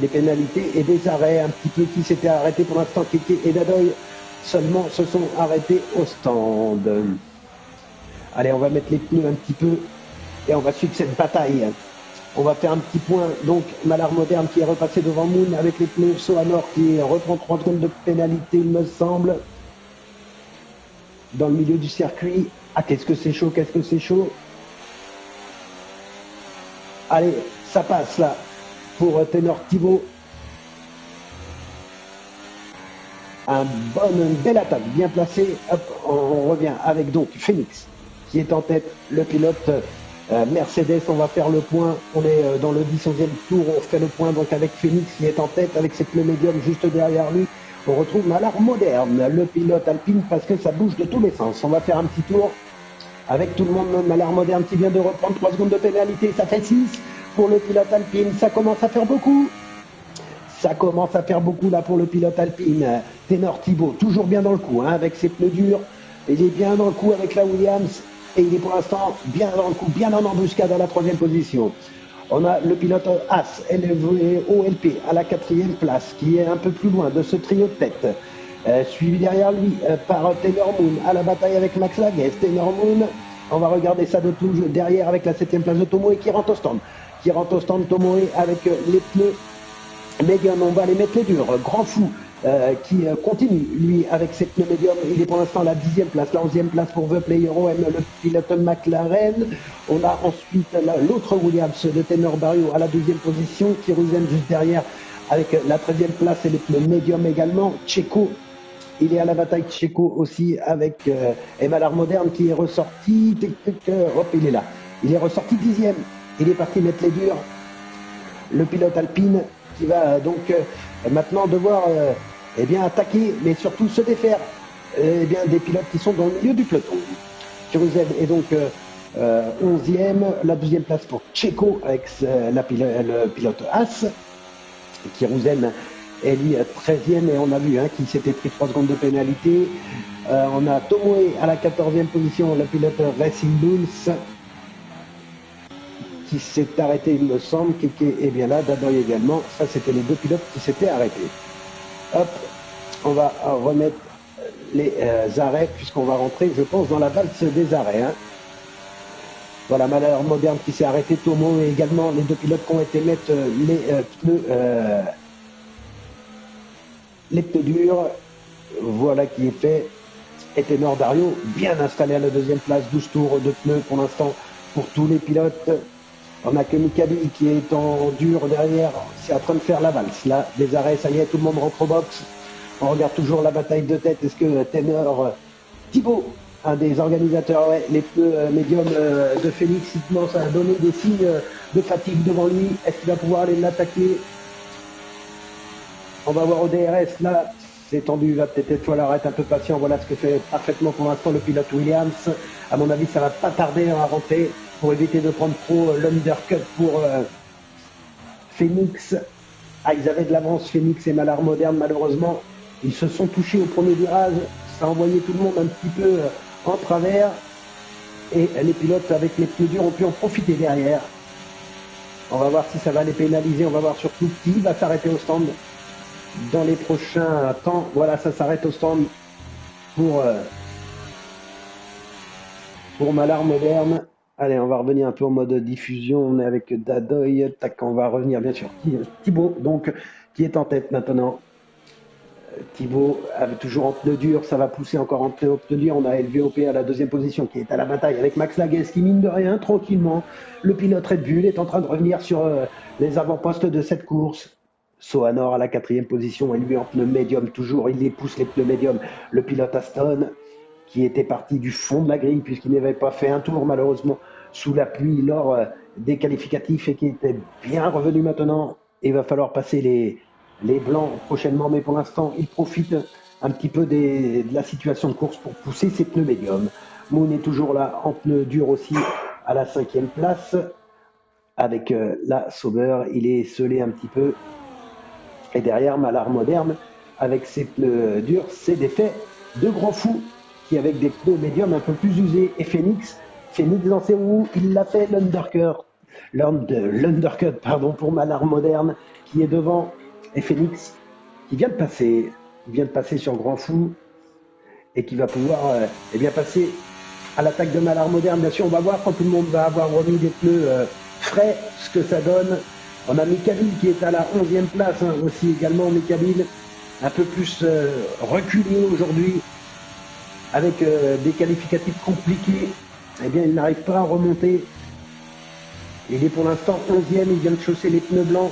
les pénalités et des arrêts un petit peu qui s'étaient arrêtés pour l'instant. Kéké et Dadoy seulement se sont arrêtés au stand. Allez, on va mettre les pneus un petit peu et on va suivre cette bataille. On va faire un petit point, donc Malard moderne qui est repassé devant Moon avec les pneus Soanor qui reprend 3 secondes de pénalité il me semble. dans le milieu du circuit. Ah, qu'est-ce que c'est chaud, qu'est-ce que c'est chaud. Allez, ça passe là pour Tenor Thibaut. Une belle attaque, bien placée. Hop, on revient avec donc Phoenix qui est en tête. Le pilote Mercedes, on va faire le point. On est dans le 11e tour, on fait le point donc avec Phoenix qui est en tête avec ses pneus médiums juste derrière lui. On retrouve Malard Moderne, le pilote Alpine, parce que ça bouge de tous les sens. On va faire un petit tour avec tout le monde. Malard Moderne qui vient de reprendre 3 secondes de pénalité, ça fait 6 pour le pilote Alpine. Ça commence à faire beaucoup. Ça commence à faire beaucoup là pour le pilote Alpine. Tenor Thibaut, toujours bien dans le coup, hein, avec ses pneus durs. Il est bien dans le coup avec la Williams. Et il est pour l'instant bien dans le coup, bien en embuscade à la 3e position. On a le pilote As, OLP, à la 4e place, qui est un peu plus loin de ce trio de tête. Suivi derrière lui par Taylor Moon, à la bataille avec Max Laguez. Taylor Moon, on va regarder ça de tout derrière avec la 7e place de Tomoe qui rentre au stand. Tomoe avec les pneus médium, on va les mettre les durs. Grand Fou qui continue, lui, avec ses pneus médiums. Il est pour l'instant à la 10e place, la 11e place pour The Player OM, le pilote McLaren. On a ensuite l'autre Williams de Tenor Barrio à la 12e position, qui Kiruzen juste derrière avec la 13e place et les pneus médiums également. Checo, il est à la bataille. Checo aussi avec Malard Moderne qui est ressorti. Hop, il est là. Il est ressorti 10e. Il est parti mettre les durs. Le pilote Alpine qui va donc maintenant devoir attaquer, mais surtout se défaire des pilotes qui sont dans le milieu du peloton. Kiruzen est donc 11e, la 12e place pour Checo avec le pilote As. Kiruzen est lui 13e et on a vu qu'il s'était pris 3 secondes de pénalité. On a Tomoe à la 14e position, le pilote Racing Bulls qui s'est arrêté, il me semble, qui est bien là, Dadoy également. Ça, c'était les 2 pilotes qui s'étaient arrêtés. Hop, on va remettre les arrêts, puisqu'on va rentrer, je pense, dans la valse des arrêts. Hein. Voilà, Malheur Moderne qui s'est arrêté, Tomo et également les 2 pilotes qui ont été mettre les pneus durs. Voilà qui est fait. Et Tenor Dario, bien installé à la 2e place, 12 tours de pneus pour l'instant pour tous les pilotes. On n'a que Mikabi qui est en dur derrière, c'est en train de faire la valse. Là, des arrêts, ça y est, tout le monde rentre au box. On regarde toujours la bataille de tête. Est-ce que Tenor Thibaut, un des organisateurs, les pneus médiums de Phoenix, il commence à donner des signes de fatigue devant lui. Est-ce qu'il va pouvoir aller l'attaquer? On va voir au DRS, là, c'est tendu, il va peut-être falloir être un peu patient. Voilà ce que fait parfaitement pour l'instant le pilote Williams. À mon avis, ça va pas tarder à rentrer pour éviter de prendre trop l'undercut pour Phoenix. Ah, ils avaient de l'avance, Phoenix et Malard Moderne, malheureusement. Ils se sont touchés au premier virage. Ça a envoyé tout le monde un petit peu en travers. Et les pilotes avec les pneus durs ont pu en profiter derrière. On va voir si ça va les pénaliser. On va voir surtout qui va s'arrêter au stand dans les prochains temps. Voilà, ça s'arrête au stand pour Malard Moderne. Allez, on va revenir un peu en mode diffusion. On est avec Dadoy. Tac, on va revenir bien sûr. Thibaut, donc, qui est en tête maintenant. Thibaut avait toujours en pneu dur, ça va pousser encore en pneu dur. On a LVOP à la 2e position qui est à la bataille avec Max Laguez qui, mine de rien, tranquillement, le pilote Red Bull est en train de revenir sur les avant-postes de cette course. Soanor à la 4e position, et lui en pneu médium toujours, il les pousse les pneus médiums. Le pilote Aston qui était parti du fond de la grille puisqu'il n'avait pas fait un tour malheureusement sous la pluie lors des qualificatifs et qui était bien revenu maintenant. Il va falloir passer les blancs prochainement, mais pour l'instant, il profite un petit peu de la situation de course pour pousser ses pneus médiums. Moon est toujours là en pneu dur aussi à la 5e place avec la Sauber. Il est scellé un petit peu. Et derrière, Malard Moderne avec ses pneus durs, c'est défait de Grand Fou qui avec des pneus médiums un peu plus usés. Et Phoenix dans ses roues, il l'a fait l'undercut pour Malard Moderne qui est devant. Et Phoenix qui vient de passer sur Grand Fou et qui va pouvoir passer à l'attaque de Malard Moderne. Bien sûr, on va voir quand tout le monde va avoir remis des pneus frais ce que ça donne. On a Mikabil qui est à la 11e place aussi également. Mikabil un peu plus reculé aujourd'hui. avec des qualificatifs compliqués, eh bien, il n'arrive pas à remonter. Il est pour l'instant 11e, il vient de chausser les pneus blancs.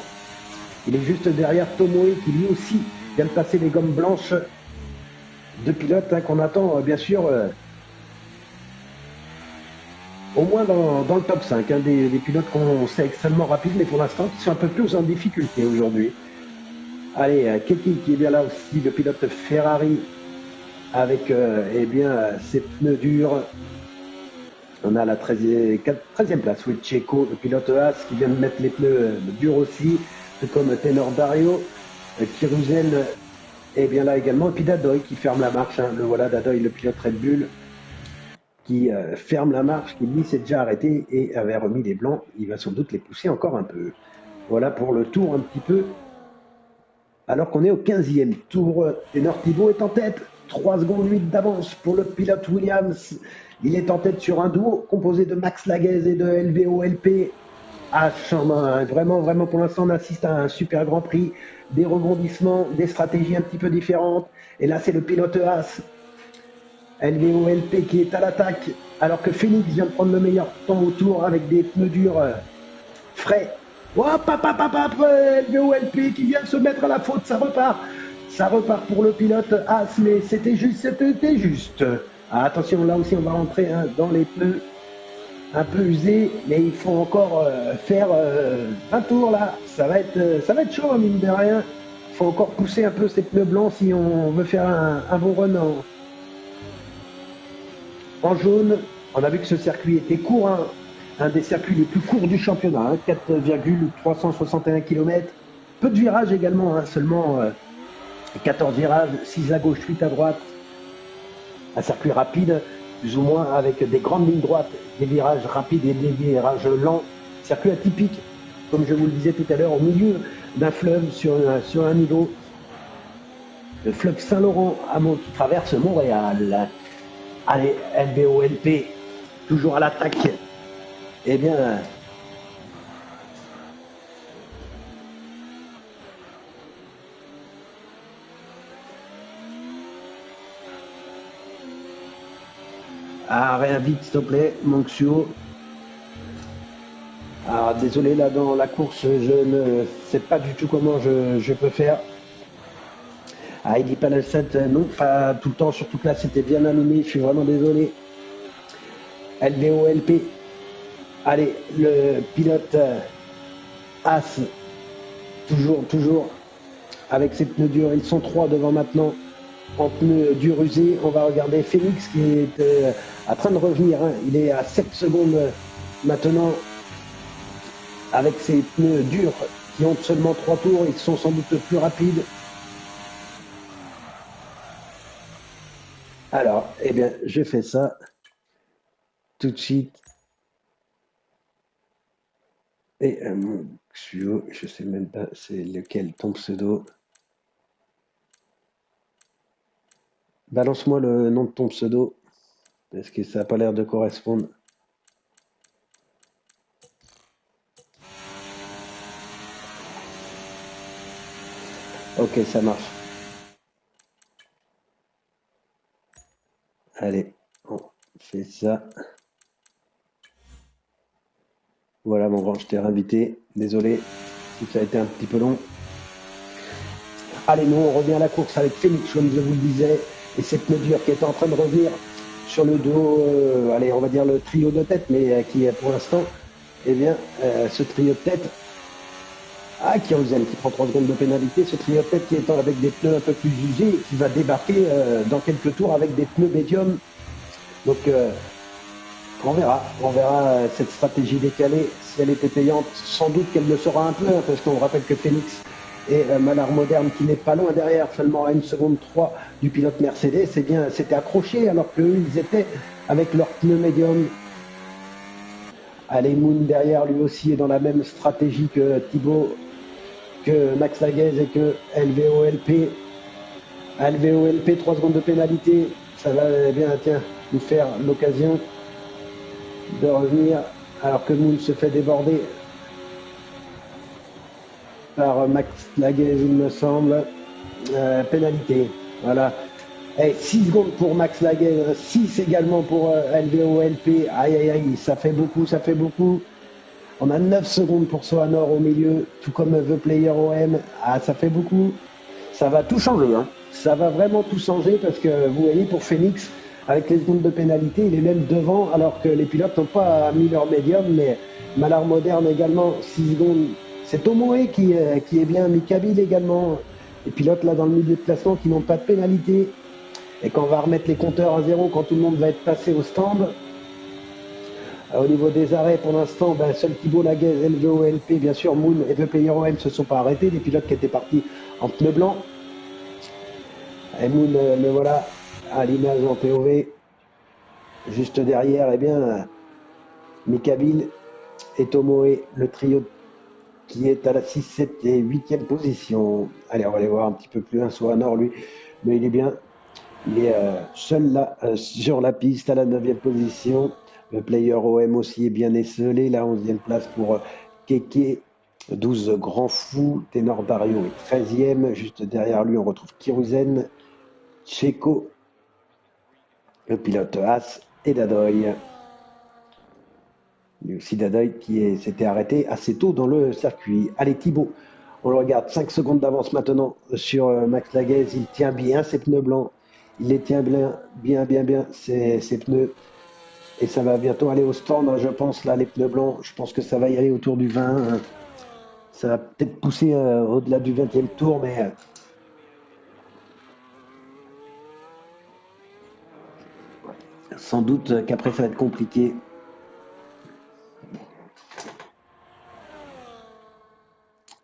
Il est juste derrière Tomoe qui lui aussi vient de passer les gommes blanches. Deux pilotes hein, qu'on attend bien sûr au moins dans le top 5. Hein, des pilotes qu'on sait extrêmement rapides, mais pour l'instant qui sont un peu plus en difficulté aujourd'hui. Allez, Keki qui est bien là aussi, le pilote Ferrari avec eh bien, ses pneus durs. On a la 13e place, oui, Checo, le pilote Haas qui vient de mettre les pneus durs aussi, tout comme Tenor Dario, Kiruzen est bien là également, et puis Dadoy qui ferme la marche, hein. Le voilà, Dadoy, le pilote Red Bull, qui ferme la marche, qui lui s'est déjà arrêté et avait remis les blancs, il va sans doute les pousser encore un peu. Voilà pour le tour un petit peu, alors qu'on est au 15e tour. Tenor Thibaut est en tête, 3 secondes 8 d'avance pour le pilote Williams. Il est en tête sur un duo composé de Max Laguez et de LVOLP. Ah, vraiment, pour l'instant, on assiste à un super Grand Prix, des rebondissements, des stratégies un petit peu différentes. Et là, c'est le pilote Haas, LVOLP, qui est à l'attaque, alors que Phoenix vient de prendre le meilleur temps au tour avec des pneus durs frais. Hop, LVOLP qui vient de se mettre à la faute, ça repart. Ça repart pour le pilote Haas, mais c'était juste. Ah, attention, là aussi, on va rentrer hein, dans les pneus un peu usés, mais il faut encore faire un tour là. Ça va être chaud, mine de rien. Il faut encore pousser un peu ces pneus blancs si on veut faire un bon run en jaune. On a vu que ce circuit était court, hein, un des circuits les plus courts du championnat, hein, 4,361 km. Peu de virages également, hein, seulement 14 virages, 6 à gauche, 8 à droite. Un circuit rapide, plus ou moins avec des grandes lignes droites, des virages rapides et des virages lents. Circuit atypique, comme je vous le disais tout à l'heure, au milieu d'un fleuve sur un îlot. Le fleuve Saint-Laurent qui traverse Montréal. Allez, LVOLP, toujours à l'attaque. Eh bien, rien vite, s'il te plaît, Manxio. Alors, désolé, là, dans la course, je ne sais pas du tout comment je peux faire. Ah, il dit pas le 7, non, pas tout le temps, surtout que là, c'était bien allumé, je suis vraiment désolé. LVOLP. Allez, le pilote As, toujours, avec ses pneus durs, ils sont 3 devant maintenant. En pneus durs usés, on va regarder Phoenix qui est en train de revenir, hein. Il est à 7 secondes maintenant avec ses pneus durs qui ont seulement 3 tours, ils sont sans doute plus rapides. Alors, eh bien, je fais ça tout de suite. Et mon Xuo, je sais même pas c'est lequel ton pseudo. Balance-moi le nom de ton pseudo, parce que ça n'a pas l'air de correspondre. Ok, ça marche. Allez, on fait ça. Voilà, mon grand, je t'ai réinvité. Désolé si ça a été un petit peu long. Allez, nous, on revient à la course avec Phoenix, comme je vous le disais, et cette pneu dure qui est en train de revenir sur le dos, allez, on va dire le trio de tête, mais qui est pour l'instant, eh bien, ce trio de tête, Kirozen qui prend 3 secondes de pénalité, ce trio de tête qui est avec des pneus un peu plus usés et qui va débarquer dans quelques tours avec des pneus médiums. Donc, on verra cette stratégie décalée, si elle était payante, sans doute qu'elle le sera un peu, hein, parce qu'on rappelle que Phoenix et Manard Moderne, qui n'est pas loin derrière, seulement à 1 seconde 3 du pilote Mercedes, eh bien, c'était accroché, alors qu'eux, ils étaient avec leurs pneus médiums. Allez, Moon derrière, lui aussi, est dans la même stratégie que Thibaut, que Max Laguez et que LVOLP. LVOLP, 3 secondes de pénalité, ça va bien, tiens, nous faire l'occasion de revenir, alors que Moon se fait déborder par Max Laguez, il me semble. Pénalité. Voilà. Et 6 secondes pour Max Laguerre, 6 également pour LVO-LP. Aïe, aïe, aïe, ça fait beaucoup, ça fait beaucoup. On a 9 secondes pour Soanor au milieu, tout comme The Player OM. Ah, ça fait beaucoup. Ça va tout changer. Hein. Ça va vraiment tout changer parce que vous voyez, pour Phoenix, avec les secondes de pénalité, il est même devant alors que les pilotes n'ont pas mis leur médium. Mais Malar Moderne également, 6 secondes. C'est Tomoe qui est bien, Mikabil également. Les pilotes là dans le milieu de classement qui n'ont pas de pénalité. Et quand on va remettre les compteurs à zéro, quand tout le monde va être passé au stand, au niveau des arrêts, pour l'instant, seul Thibaut Laguez, LVO, LP, bien sûr, Moon et The Player OM se sont pas arrêtés. Des pilotes qui étaient partis en pneus blancs. Et Moon, le voilà à l'image en POV. Juste derrière, eh bien, Mikabil et Tomoe, le trio qui est à la 6, 7 et 8e position. Allez, on va aller voir un petit peu plus loin sur Nord, lui. Mais il est bien. Il est seul là sur la piste à la 9e position. Le player OM aussi est bien esselé. La 11e place pour Keke. 12 Grand Fou. Ténor Dario est 13e. Juste derrière lui, on retrouve Kiruzen, Checo, le pilote As et Dadoy. Il y a aussi Dadoy qui s'était arrêté assez tôt dans le circuit. Allez Thibaut, on le regarde, 5 secondes d'avance maintenant sur Max Laguez. Il tient bien ses pneus blancs. Il les tient bien ses pneus. Et ça va bientôt aller au stand, je pense, là, les pneus blancs. Je pense que ça va y aller autour du 20. Ça va peut-être pousser au-delà du 20e tour, mais sans doute qu'après, ça va être compliqué.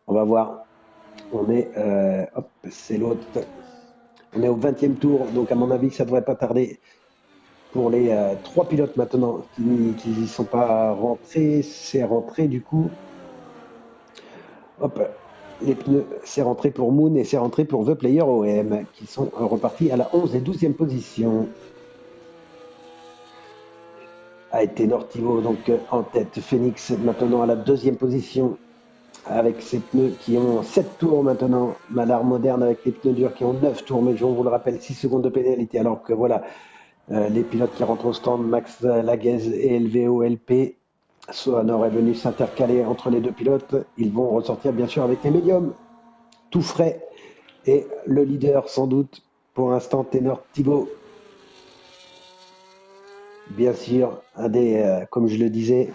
On va voir. On est, hop, c'est l'autre. On est au 20e tour, donc à mon avis, ça devrait pas tarder pour les 3 pilotes maintenant qui n'y sont pas rentrés. C'est rentré du coup. Hop, les pneus, c'est rentré pour Moon et c'est rentré pour The Player OM qui sont repartis à la 11 et 12e position. A été Nortivo donc en tête. Phoenix maintenant à la 2e position avec ses pneus qui ont 7 tours maintenant. Malar Moderne avec les pneus durs qui ont 9 tours, mais je vous le rappelle, 6 secondes de pénalité. Alors que voilà, les pilotes qui rentrent au stand, Max Laguez et LVO LP. Soanor est venu s'intercaler entre les deux pilotes. Ils vont ressortir bien sûr avec les médiums, tout frais. Et le leader sans doute pour l'instant, Ténor Thibaut. Bien sûr, comme je le disais,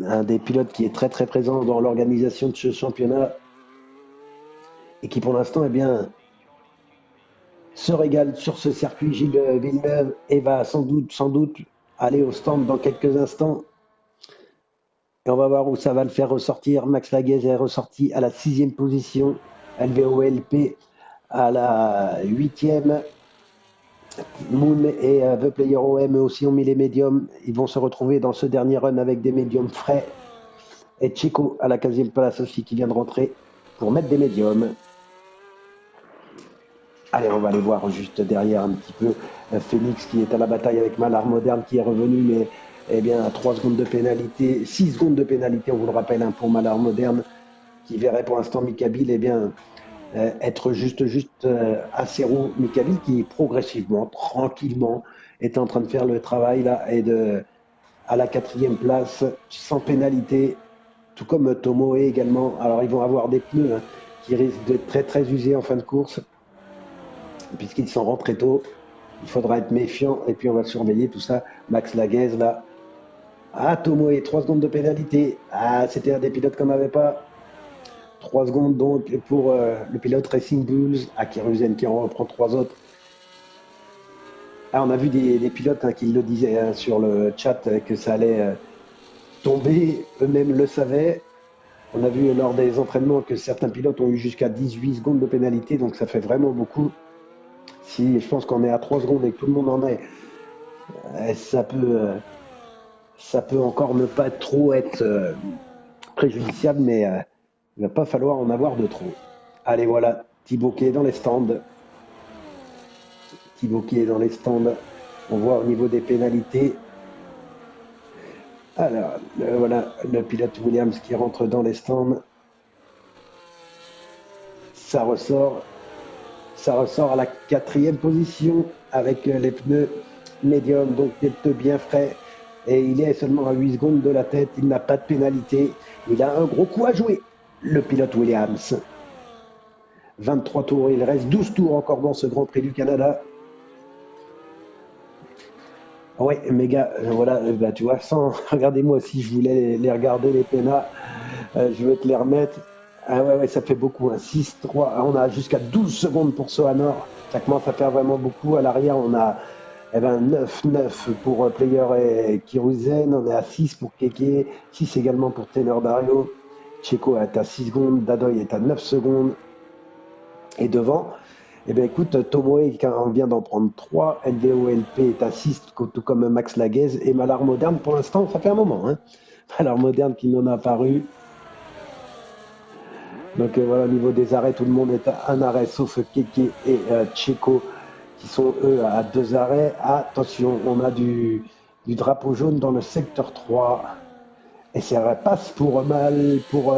un des pilotes qui est très très présent dans l'organisation de ce championnat et qui pour l'instant eh bien, se régale sur ce circuit. Gilles Villeneuve et va sans doute aller au stand dans quelques instants. Et on va voir où ça va le faire ressortir. Max Laguez est ressorti à la 6e position. LVOLP à la 8e. Moon et The Player OM aussi ont mis les médiums. Ils vont se retrouver dans ce dernier run avec des médiums frais. Et Chico à la 15e place aussi qui vient de rentrer pour mettre des médiums. Allez, on va aller voir juste derrière un petit peu Phoenix qui est à la bataille avec Malar Moderne qui est revenu, mais eh bien à 3 secondes de pénalité, 6 secondes de pénalité, on vous le rappelle, hein, pour Malar Moderne qui verrait pour l'instant Mikabil eh bien, être juste à ses roues. Mikabil qui progressivement, tranquillement, est en train de faire le travail là et à la 4e place sans pénalité, tout comme Tomoe également. Alors ils vont avoir des pneus hein, qui risquent d'être très très usés en fin de course puisqu'ils sont rentrés tôt. Il faudra être méfiant et puis on va surveiller tout ça. Max Laguez là. Ah, Tomoe, 3 secondes de pénalité. Ah, c'était un des pilotes qu'on n'avait pas. 3 secondes donc pour le pilote Racing Bulls. Ah, Kiruzen qui en reprend 3 autres. Ah, on a vu des pilotes hein, qui le disaient hein, sur le chat que ça allait tomber. Eux-mêmes le savaient. On a vu lors des entraînements que certains pilotes ont eu jusqu'à 18 secondes de pénalité, donc ça fait vraiment beaucoup. Si je pense qu'on est à 3 secondes et que tout le monde en est, ça peut encore ne pas trop être préjudiciable, mais il ne va pas falloir en avoir de trop. Allez, voilà, Thibaut qui est dans les stands. Thibaut qui est dans les stands. On voit au niveau des pénalités. Alors, voilà, le pilote Williams qui rentre dans les stands. Ça ressort. Ça ressort à la 4e position avec les pneus médium, donc des pneus bien frais. Et il est seulement à 8 secondes de la tête. Il n'a pas de pénalité. Il a un gros coup à jouer, le pilote Williams. 23 tours, il reste 12 tours encore dans ce Grand Prix du Canada. Ouais, mes gars, voilà, bah, tu vois, sans regardez moi si je voulais les regarder, les pénats, je vais te les remettre. Ah ouais, ouais, ça fait beaucoup, hein. 6-3, on a jusqu'à 12 secondes pour Sohanor. Ça commence à faire vraiment beaucoup. À l'arrière, on a 9-9 pour Player et Kiruzen, on est à 6 pour Keke, 6 également pour Taylor Dario. Checo est à 6 secondes, Dadoy est à 9 secondes. Et devant, eh bien, écoute, Tomoe vient d'en prendre 3, LVOLP est à 6, tout comme Max Laguez, et Malar Moderne, pour l'instant, ça fait un moment. Hein. Malar Moderne qui n'en a apparu. Donc voilà, au niveau des arrêts, tout le monde est à un arrêt, sauf Keke et Checo, qui sont eux à 2 arrêts. Attention, on a du drapeau jaune dans le secteur 3. Et ça passe pour mal pour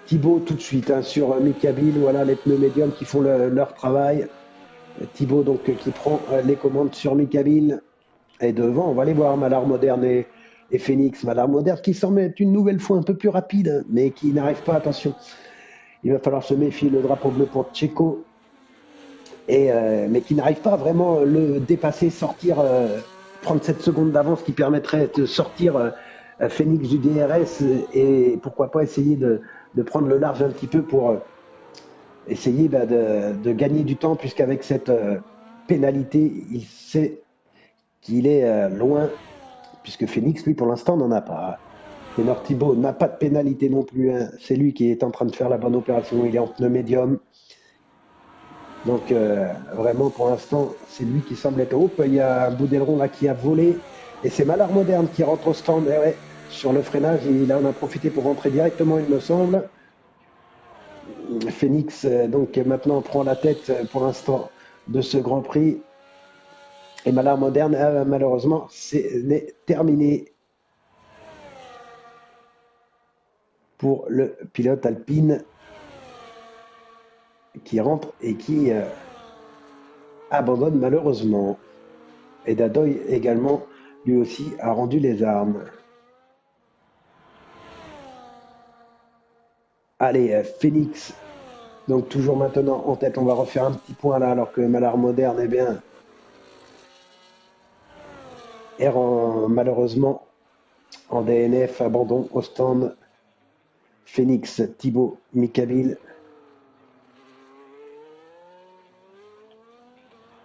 Thibaut tout de suite hein, sur Mikabil. Voilà les pneus médiums qui font leur travail. Thibaut donc qui prend les commandes sur Mikabil. Et devant, on va aller voir Malar Moderne et Phoenix. Malar Moderne qui semble être une nouvelle fois un peu plus rapide, mais qui n'arrive pas, attention. Il va falloir se méfier, le drapeau bleu pour Checo. Mais qui n'arrive pas à vraiment le dépasser, sortir, prendre cette seconde d'avance qui permettrait de sortir Phoenix du DRS et pourquoi pas essayer de prendre le large un petit peu pour essayer de gagner du temps, puisqu'avec cette pénalité, il sait qu'il est loin, puisque Phoenix, lui, pour l'instant, n'en a pas. Ténor Thibaut n'a pas de pénalité non plus. Hein. C'est lui qui est en train de faire la bonne opération. Il est en pneu médium. Donc, vraiment, pour l'instant, c'est lui qui semble être haut. Il y a un bout d'aileron là qui a volé. Et c'est Malar Moderne qui rentre au stand. Et ouais, sur le freinage, il en a profité pour rentrer directement, il me semble. Phoenix, donc, maintenant, prend la tête pour l'instant de ce Grand Prix. Et Malar Moderne, malheureusement, c'est terminé pour le pilote alpine qui rentre et qui abandonne malheureusement. Et Dadoy également, lui aussi, a rendu les armes. Allez, Phoenix, donc toujours maintenant en tête, on va refaire un petit point là, alors que Malar Moderne, eh bien, est malheureusement en DNF, abandon au stand. Phoenix, Thibaut, Mikabil.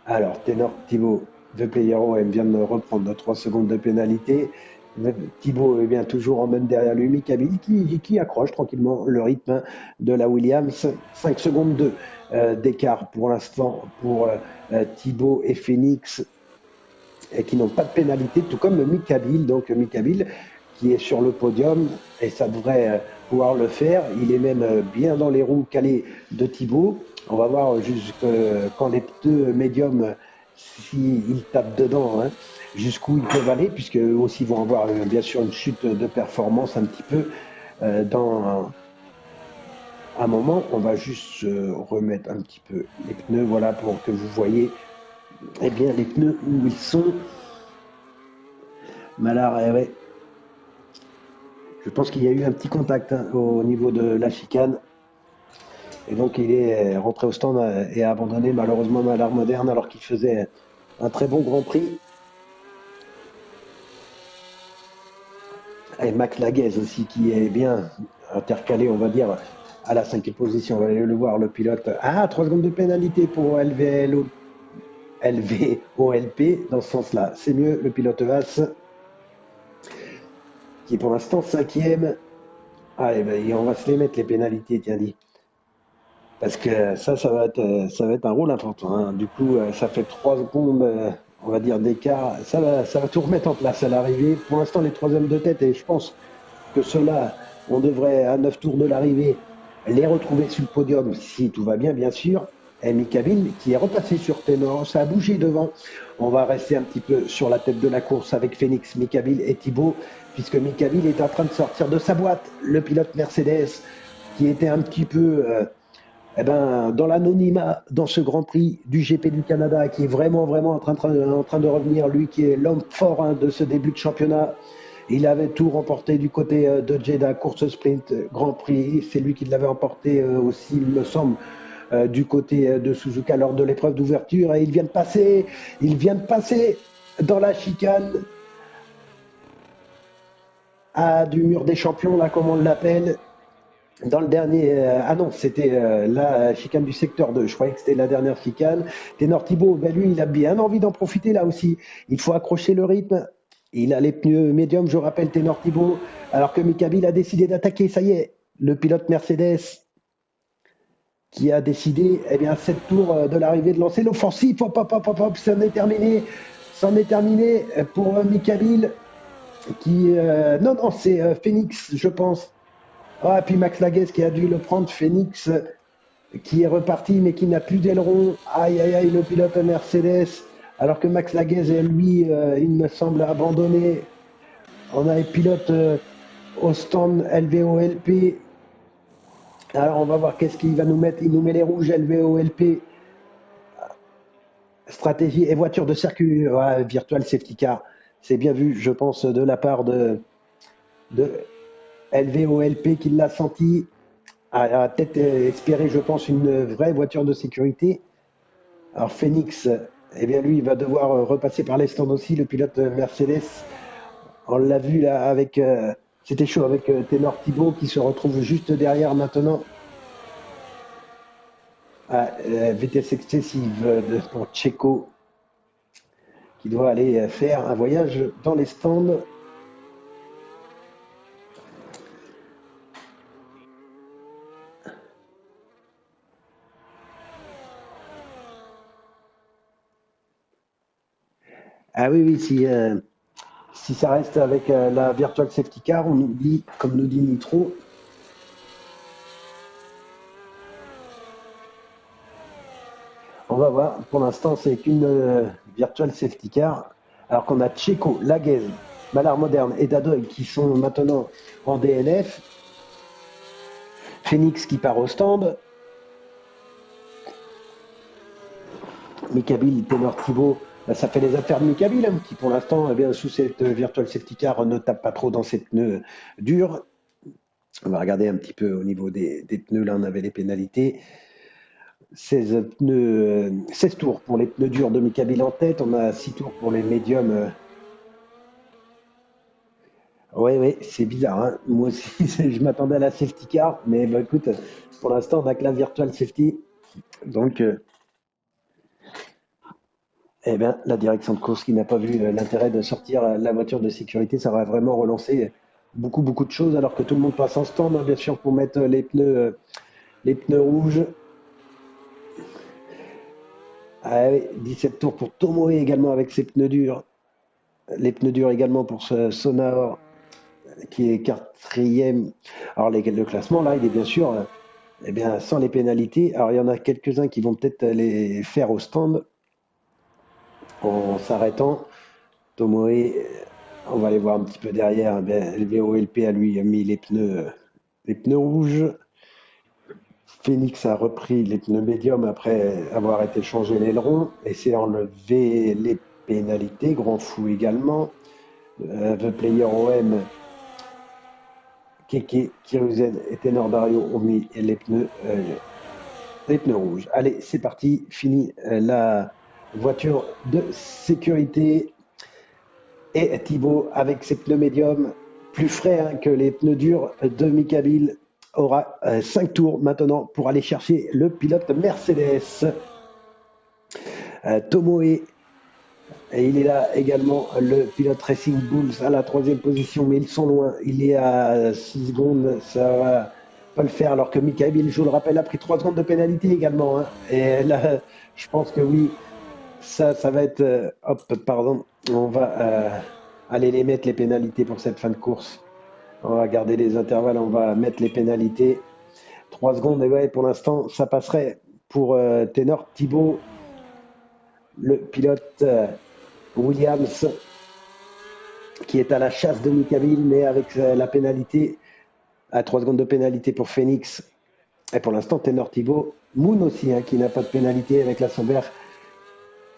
Alors, Ténor Thibaut de Player OM vient de reprendre 3 secondes de pénalité. Thibaut est bien toujours en même derrière lui. Mikabil qui accroche tranquillement le rythme de la Williams. 5 secondes d'écart pour l'instant pour Thibaut et Phoenix et qui n'ont pas de pénalité, tout comme Mikabil. Donc Mikabil qui est sur le podium et ça devrait pouvoir le faire. Il est même bien dans les roues calées de Thibaut. On va voir quand les pneus médiums, s'ils tapent dedans, hein, jusqu'où ils peuvent aller, puisque eux aussi vont avoir bien sûr une chute de performance un petit peu dans un moment. On va juste remettre un petit peu les pneus, voilà, pour que vous voyez eh bien, les pneus où ils sont. Malar, ouais. Je pense qu'il y a eu un petit contact hein, au niveau de la chicane. Et donc il est rentré au stand et a abandonné malheureusement Malar Moderne alors qu'il faisait un très bon Grand Prix. Et Max Laguez aussi qui est bien intercalé, on va dire, à la 5e position. On va aller le voir, le pilote. Ah, 3 secondes de pénalité pour LVOLP dans ce sens-là. C'est mieux, le pilote Haas qui est pour l'instant 5e. Allez, ben, on va se les mettre les pénalités, tiens dit. Parce que ça va être un rôle important. Hein. Du coup, ça fait 3 secondes, on va dire, d'écart. Ça va tout remettre en place à l'arrivée. Pour l'instant, les 3e de tête, et je pense que ceux-là, on devrait, à 9 tours de l'arrivée, les retrouver sur le podium, si tout va bien, bien sûr. Et Mikabil, qui est repassé sur Ténor, ça a bougé devant. On va rester un petit peu sur la tête de la course avec Phoenix, Mikabil et Thibaut, puisque Mikabil est en train de sortir de sa boîte, le pilote Mercedes, qui était un petit peu eh ben, dans l'anonymat, dans ce Grand Prix du GP du Canada, qui est vraiment, vraiment en train de revenir, lui qui est l'homme fort hein, de ce début de championnat. Il avait tout remporté du côté de Jeddah, course sprint, Grand Prix. C'est lui qui l'avait emporté aussi, il me semble, du côté de Suzuka lors de l'épreuve d'ouverture. Et il vient de passer dans la chicane du mur des champions, là, comme on l'appelle. Dans le dernier, ah non, c'était la chicane du secteur 2. Je croyais que c'était la dernière chicane. Ténor Thibaut, ben lui, il a bien envie d'en profiter là aussi. Il faut accrocher le rythme. Il a les pneus médiums, je rappelle, Ténor Thibaut. Alors que Mikabil a décidé d'attaquer. Ça y est, le pilote Mercedes qui a décidé, eh bien, 7 tours de l'arrivée de lancer l'offensive. Hop, hop, hop, hop, hop, c'en est terminé. C'en est terminé pour Mikabil. Non, non, c'est Phoenix, je pense. Ah, puis Max Laguez qui a dû le prendre, Phoenix qui est reparti mais qui n'a plus d'aileron. Aïe, aïe, aïe, le pilote Mercedes. Alors que Max Laguez, lui, il me semble abandonné. On a les pilotes au stand LVO-LP. Alors on va voir qu'est-ce qu'il va nous mettre. Il nous met les rouges LVO-LP. Stratégie et voiture de circuit. Ouais, virtual safety car. C'est bien vu, je pense, de la part de LVO-LP qui l'a senti. A peut-être espéré, je pense, une vraie voiture de sécurité. Alors Phoenix, eh bien lui, il va devoir repasser par les stands aussi, le pilote Mercedes. On l'a vu là avec, c'était chaud avec Ténor Thibaut qui se retrouve juste derrière maintenant. Vitesse excessive pour Checo qui doit aller faire un voyage dans les stands. Ah oui, oui, si ça reste avec la Virtual Safety Car, on oublie, comme nous dit Nitro, on va voir. Pour l'instant, c'est qu'une Virtual Safety Car. Alors qu'on a Checo, Laguez, Malard Moderne et Dadoy qui sont maintenant en DNF. Phoenix qui part au stand. Mikabil, Ténor Thibaut, ça fait les affaires de Mikabil, hein, qui pour l'instant, eh bien, sous cette Virtual Safety Car, ne tape pas trop dans ses pneus durs. On va regarder un petit peu au niveau des pneus. Là, on avait les pénalités. 16 pneus, 16 tours pour les pneus durs de Mikabil en tête. On a 6 tours pour les médiums. Oui, oui, c'est bizarre. Hein. Moi aussi, je m'attendais à la safety car, mais bah, écoute, pour l'instant, on n'a que la virtual safety. Donc, eh bien, la direction de course qui n'a pas vu l'intérêt de sortir la voiture de sécurité, ça va vraiment relancer beaucoup, beaucoup de choses, alors que tout le monde passe en stand, hein, bien sûr, pour mettre les pneus rouges. Ah, oui, 17 tours pour Tomoe également avec ses pneus durs. Les pneus durs également pour ce Sonor qui est quatrième. Alors, le classement, là, il est bien sûr eh bien, sans les pénalités. Alors, il y en a quelques-uns qui vont peut-être les faire au stand en s'arrêtant. Tomoe, on va aller voir un petit peu derrière. Le VOLP a lui mis les pneus rouges. Phoenix a repris les pneus médiums après avoir été changé l'aileron et s'est enlevé les pénalités. Grand fou également. The Player OM, Keke, Kiruzen et Tenor Dario ont mis les pneus rouges. Allez, c'est parti. Fini la voiture de sécurité. Et Thibaut, avec ses pneus médiums, plus frais hein, que les pneus durs de Mikabil, aura 5 tours maintenant pour aller chercher le pilote Mercedes. Tomoe, et il est là également, le pilote Racing Bulls à la 3e position, mais ils sont loin. Il est à 6 secondes, ça va pas le faire, alors que Mikabil, je vous le rappelle, a pris 3 secondes de pénalité également. Hein. Et là, je pense que oui, ça va être... hop, pardon, on va aller les mettre, les pénalités pour cette fin de course. On va garder les intervalles, on va mettre les pénalités. 3 secondes, et ouais, pour l'instant, ça passerait pour Ténor Thibaut, le pilote Williams, qui est à la chasse de Mikabil, mais avec la pénalité, à 3 secondes de pénalité pour Phoenix. Et pour l'instant, Tenor Thibaut, Moon aussi, hein, qui n'a pas de pénalité avec la Sauber,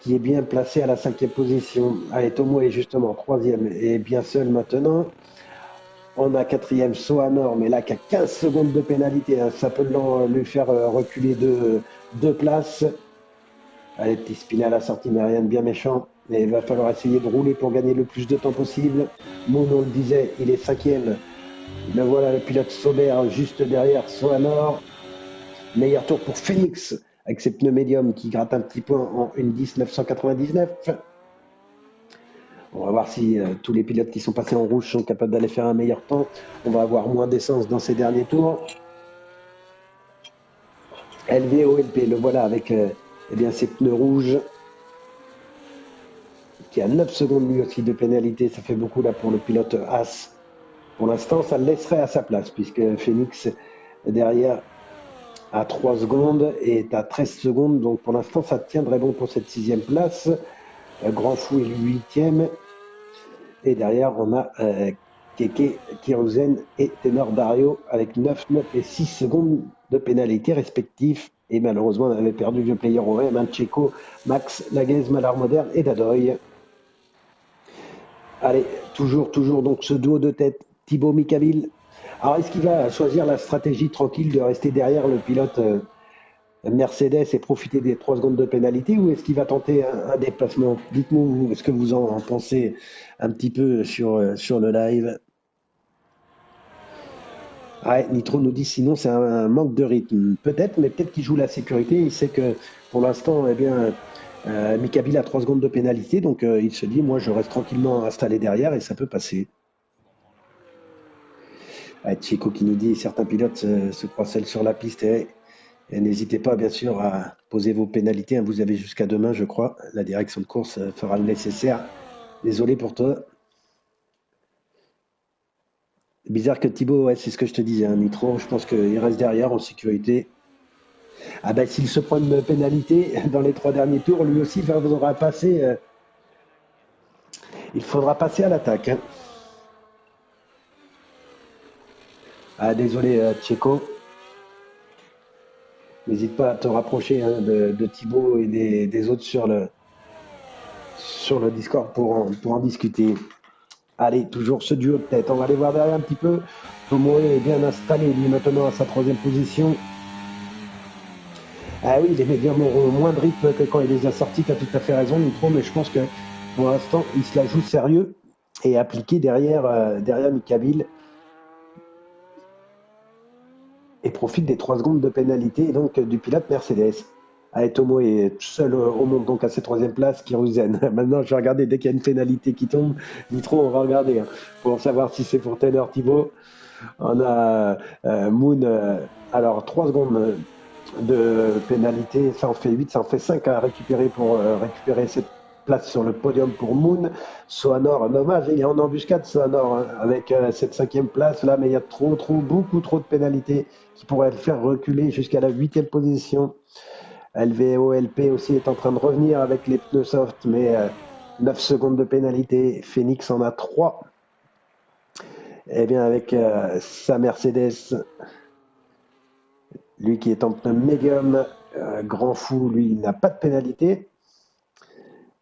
qui est bien placé à la 5e position. Allez, Tomo est justement 3e et bien seul maintenant. On a 4e Soanor, mais là, qui a 15 secondes de pénalité. Hein, ça peut lui faire reculer deux places. Allez, petit spin à la sortie, mais rien de bien méchant. Mais il va falloir essayer de rouler pour gagner le plus de temps possible. Moon, on le disait, il est 5e. Le voilà, le pilote Sauber juste derrière Soanor. Meilleur tour pour Phoenix avec ses pneus médiums qui grattent un petit point en 1:10 999. On va voir si tous les pilotes qui sont passés en rouge sont capables d'aller faire un meilleur temps. On va avoir moins d'essence dans ces derniers tours. LVOLP, le voilà avec eh bien, ses pneus rouges qui a 9 secondes lui aussi de pénalité. Ça fait beaucoup là pour le pilote As. Pour l'instant, ça le laisserait à sa place puisque Phoenix derrière à 3 secondes et est à 13 secondes. Donc pour l'instant, ça tiendrait bon pour cette 6e place. Grand Fou est le 8e. Et derrière, on a Keke, Kiruzen et Tenor Dario avec 9, 9 et 6 secondes de pénalité respectifs. Et malheureusement, on avait perdu le player OM, Checo, Max, Laguez, Malar Moderne et Dadoy. Allez, toujours donc ce duo de tête, Thibaut Micaville. Alors, est-ce qu'il va choisir la stratégie tranquille de rester derrière le pilote Mercedes et profiter des 3 secondes de pénalité ou est-ce qu'il va tenter un déplacement? Dites-moi ce que vous en pensez un petit peu sur le live. Ouais, Nitro nous dit sinon c'est un manque de rythme. Peut-être, mais peut-être qu'il joue la sécurité. Il sait que pour l'instant, eh bien, Mikabil a 3 secondes de pénalité, donc il se dit moi je reste tranquillement installé derrière et ça peut passer. Chico qui nous dit certains pilotes se croient seuls sur la piste et n'hésitez pas bien sûr à poser vos pénalités. Hein. Vous avez jusqu'à demain, je crois. La direction de course fera le nécessaire. Désolé pour toi. Bizarre que Thibaut, ouais, c'est ce que je te disais, hein, Nitro. Je pense qu'il reste derrière en sécurité. Ah ben s'il se prend une pénalité dans les 3 derniers tours, lui aussi il faudra passer à l'attaque. Hein. Ah désolé Tcheco. N'hésite pas à te rapprocher hein, de Thibaut et des autres sur le Discord pour en discuter. Allez, toujours ce duo de tête. On va aller voir derrière un petit peu. Tomoe est bien installé, lui, maintenant à sa 3e position. Ah oui, les médiums auront moins de rythme que quand il les a sortis. Tu as tout à fait raison, Nitro, mais je pense que pour l'instant, il se la joue sérieux et appliqué derrière Mikabil. Et profite des 3 secondes de pénalité donc du pilote Mercedes. Allez, Tomo est seul au monde donc à cette 3e place, Kiruzen. Maintenant, je vais regarder dès qu'il y a une pénalité qui tombe. Nitro, on va regarder hein, pour savoir si c'est pour Taylor Thibault. On a Moon, alors 3 secondes de pénalité, ça en fait 8, ça en fait 5 à récupérer pour récupérer cette place sur le podium pour Moon. Soanor, dommage, il est en embuscade Soanor hein, avec cette 5e place là, mais il y a beaucoup trop de pénalités qui pourraient le faire reculer jusqu'à la 8e position. LVOLP aussi est en train de revenir avec les pneus soft, mais 9 secondes de pénalité. Phoenix en a 3. Eh bien, avec sa Mercedes, lui qui est en pneu médium, Grand Fou, lui, il n'a pas de pénalité.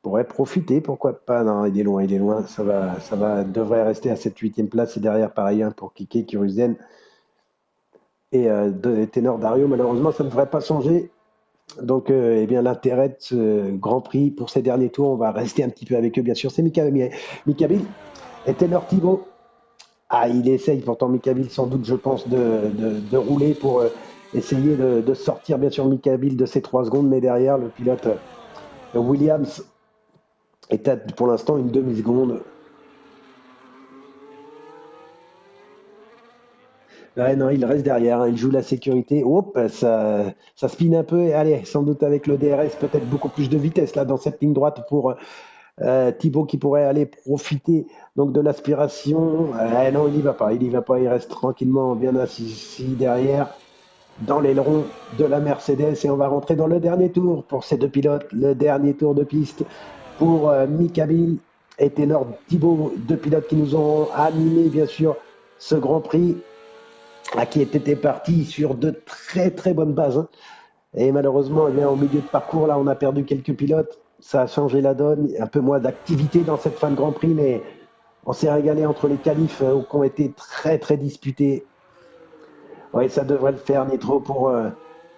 Pourrait profiter, pourquoi pas. Non, il est loin. Devrait rester à cette 8e place et derrière, pareil, hein, pour Kike, Kiruzen et Ténor Dario. Malheureusement, ça ne devrait pas changer. Donc, eh bien, l'intérêt de ce Grand Prix pour ces derniers tours, on va rester un petit peu avec eux, bien sûr. C'est Mikabil et Taylor Thibault. Ah, il essaye pourtant Mikabil, sans doute, je pense, de rouler pour essayer de sortir, bien sûr, Mikabil de ces 3 secondes. Mais derrière, le pilote Williams est à, pour l'instant, une demi-seconde. Ouais, non, il reste derrière, hein, il joue la sécurité. Hop, ça spin un peu. Et allez, sans doute avec le DRS, peut-être beaucoup plus de vitesse là dans cette ligne droite pour Thibaut qui pourrait aller profiter donc de l'aspiration. Non, il y va pas. Il reste tranquillement bien assis derrière dans l'aileron de la Mercedes et on va rentrer dans le dernier tour pour ces deux pilotes. Le dernier tour de piste pour Mikabil et Ténor Thibaut, deux pilotes qui nous ont animé bien sûr ce Grand Prix. qui était parti sur de très très bonnes bases, hein. Et malheureusement, eh bien, au milieu de parcours, là, on a perdu quelques pilotes. Ça a changé la donne. Un peu moins d'activité dans cette fin de Grand Prix, mais on s'est régalé entre les qualifs qui ont été très très disputés. Oui, ça devrait le faire, Nitro, pour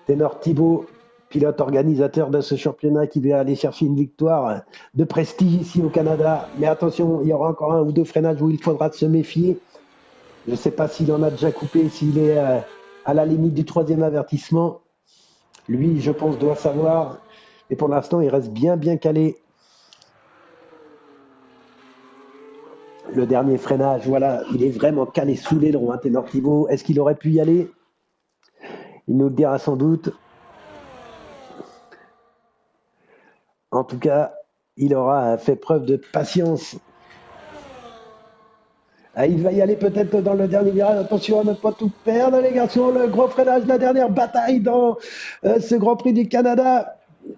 Ténor Thibault, pilote organisateur de ce championnat qui va aller chercher une victoire de prestige ici au Canada. Mais attention, il y aura encore un ou deux freinages où il faudra se méfier. Je ne sais pas s'il en a déjà coupé, s'il est à la limite du troisième avertissement. Lui, je pense, doit savoir. Et pour l'instant, il reste bien, bien calé. Le dernier freinage, voilà, il est vraiment calé sous l'aileron, hein, Ténor Thibault. Est-ce qu'il aurait pu y aller? Il nous le dira sans doute. En tout cas, il aura fait preuve de patience. Ah, il va y aller peut-être dans le dernier virage. Attention à ne pas tout perdre, les garçons. Le gros freinage, la dernière bataille dans ce Grand Prix du Canada.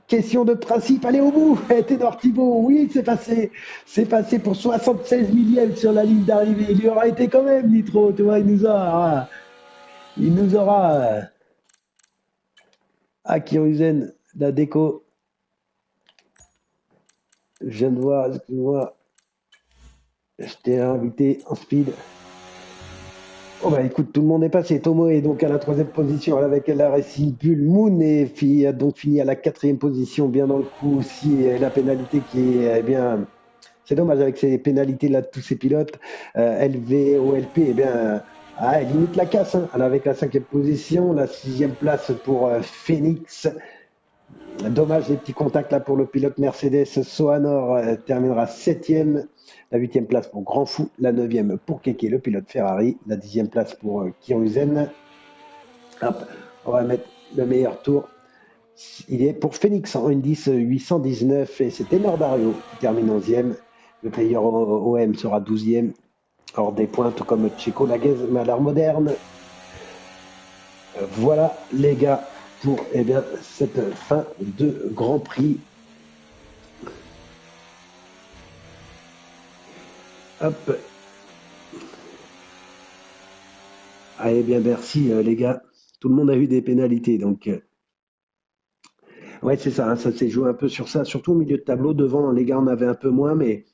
Question de principe, allez au bout. Ténor Thibault, oui, c'est passé. C'est passé pour 76 millièmes sur la ligne d'arrivée. Il y aura été quand même, Nitro. Tu vois, il nous aura à Kiruzen, la déco. Je viens de voir, excuse-moi. Je t'ai invité en speed. Oh bah écoute, tout le monde est passé. Tomo est donc à la troisième position avec la Red Bull. Moon a donc fini à la quatrième position, bien dans le coup aussi. Et la pénalité qui est eh bien, c'est dommage avec ces pénalités là de tous ces pilotes. LVOLP, eh bien, elle limite la casse, hein. Elle est avec la cinquième position, la sixième place pour Phoenix. Dommage les petits contacts là pour le pilote Mercedes. Soanor terminera septième. La huitième place pour Grand Fou. La neuvième pour Keke, le pilote Ferrari. La dixième place pour Kiruzen. Hop, on va mettre le meilleur tour. Il est pour Phoenix en 1.10 819 et c'est Ténor Dario qui termine 11e. Le player OM sera 12e. Hors des points, tout comme Checo Laguez, mais à l'art moderne. Voilà les gars pour eh bien, cette fin de Grand Prix. Hop. Allez bien, merci les gars. Tout le monde a eu des pénalités, donc ouais c'est ça, hein, ça s'est joué un peu sur ça, surtout au milieu de tableau. Devant, les gars en avaient un peu moins, mais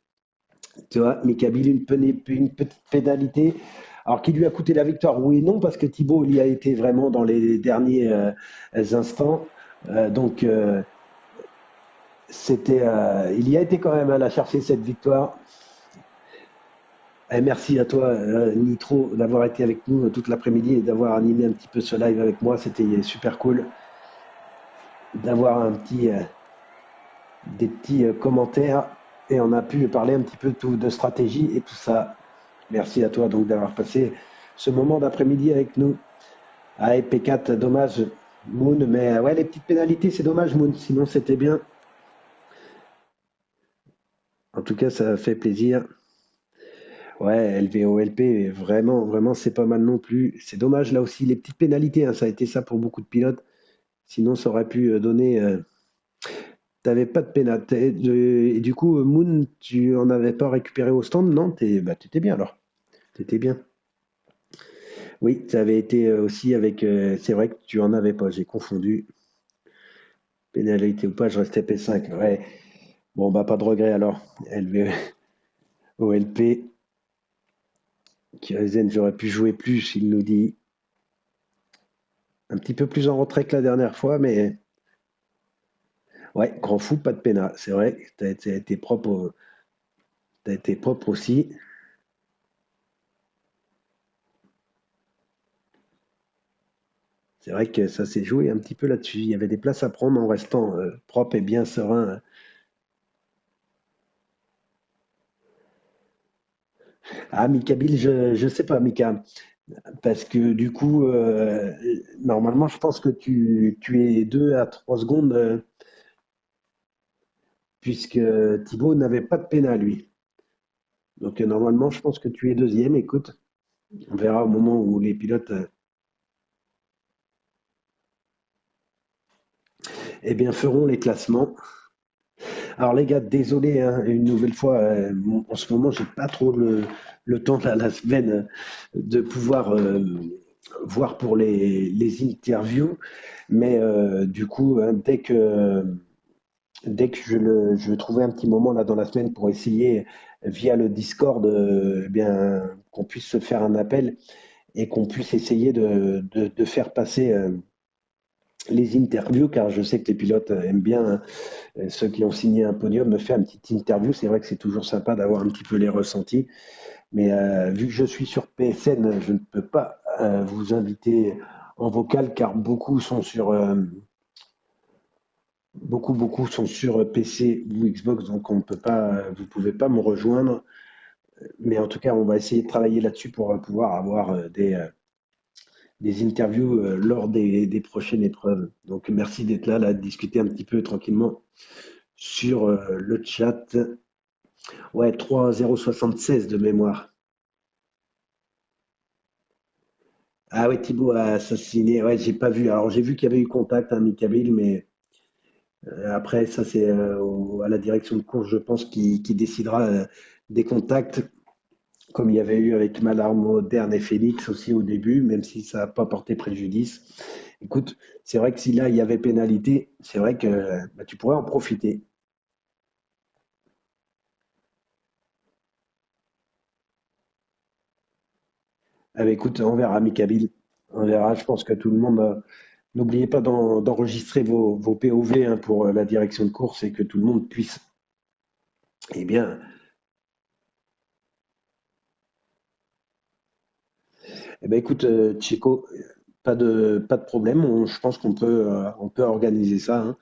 tu vois, Mikabil une petite pénalité. Alors qui lui a coûté la victoire? Oui et non, parce que Thibaut il y a été vraiment dans les derniers instants. Donc il y a été quand même à la chercher cette victoire. Et merci à toi, Nitro, d'avoir été avec nous toute l'après-midi et d'avoir animé un petit peu ce live avec moi. C'était super cool d'avoir des petits commentaires et on a pu parler un petit peu de stratégie et tout ça. Merci à toi donc d'avoir passé ce moment d'après-midi avec nous. Ah, et P4, dommage, Moon, mais ouais, les petites pénalités, c'est dommage, Moon, sinon c'était bien. En tout cas, ça fait plaisir. Ouais, LVOLP, vraiment, vraiment, c'est pas mal non plus. C'est dommage là aussi, les petites pénalités, hein, ça a été ça pour beaucoup de pilotes. Sinon, ça aurait pu donner. T'avais pas de pénalité. Et du coup, Moon, tu en avais pas récupéré au stand, non? T'étais bien alors. T'étais bien. Oui, ça avait été aussi avec. C'est vrai que tu en avais pas, j'ai confondu. Pénalité ou pas, je restais P5. Ouais. Bon, bah, pas de regret alors. LV, OLP, Kirizen, j'aurais pu jouer plus, il nous dit. Un petit peu plus en retrait que la dernière fois, mais ouais, grand fou, pas de pénal. C'est vrai, t'as été propre aussi. C'est vrai que ça s'est joué un petit peu là-dessus. Il y avait des places à prendre en restant propre et bien serein. Ah, Mika Bill, je sais pas, Mika. Parce que du coup, normalement, je pense que tu es 2 à 3 secondes, puisque Thibaut n'avait pas de pénal, lui. Donc, normalement, je pense que tu es deuxième. Écoute, on verra au moment où les pilotes eh bien, feront les classements. Alors les gars, désolé hein, une nouvelle fois, en ce moment j'ai pas trop le temps la semaine de pouvoir voir pour les interviews. Mais du coup, hein, dès que je trouvais un petit moment là dans la semaine pour essayer via le Discord, eh bien, qu'on puisse se faire un appel et qu'on puisse essayer de faire passer les interviews, car je sais que les pilotes aiment bien, hein, ceux qui ont signé un podium, me faire une petite interview. C'est vrai que c'est toujours sympa d'avoir un petit peu les ressentis. Mais vu que je suis sur PSN, je ne peux pas vous inviter en vocal, car beaucoup sont sur PC ou Xbox, donc on ne peut pas, vous pouvez pas me rejoindre. Mais en tout cas, on va essayer de travailler là-dessus pour pouvoir avoir des interviews lors des prochaines épreuves. Donc merci d'être là, de discuter un petit peu tranquillement sur le chat. Ouais, 3,076 de mémoire. Ah ouais, Thibaut a assassiné. Ouais, j'ai pas vu. Alors j'ai vu qu'il y avait eu contact, hein, Mikabil, mais après, ça c'est à la direction de course, je pense, qui décidera des contacts, comme il y avait eu avec Malard Moderne et Félix aussi au début, même si ça n'a pas porté préjudice. Écoute, c'est vrai que si là il y avait pénalité, c'est vrai que bah, tu pourrais en profiter. Ah, bah, écoute, on verra, Mikabil. On verra. Je pense que tout le monde. N'oubliez pas d'enregistrer vos POV, hein, pour la direction de course et que tout le monde puisse. Eh bien, écoute, Chico, pas de problème. Je pense qu'on peut organiser ça, hein.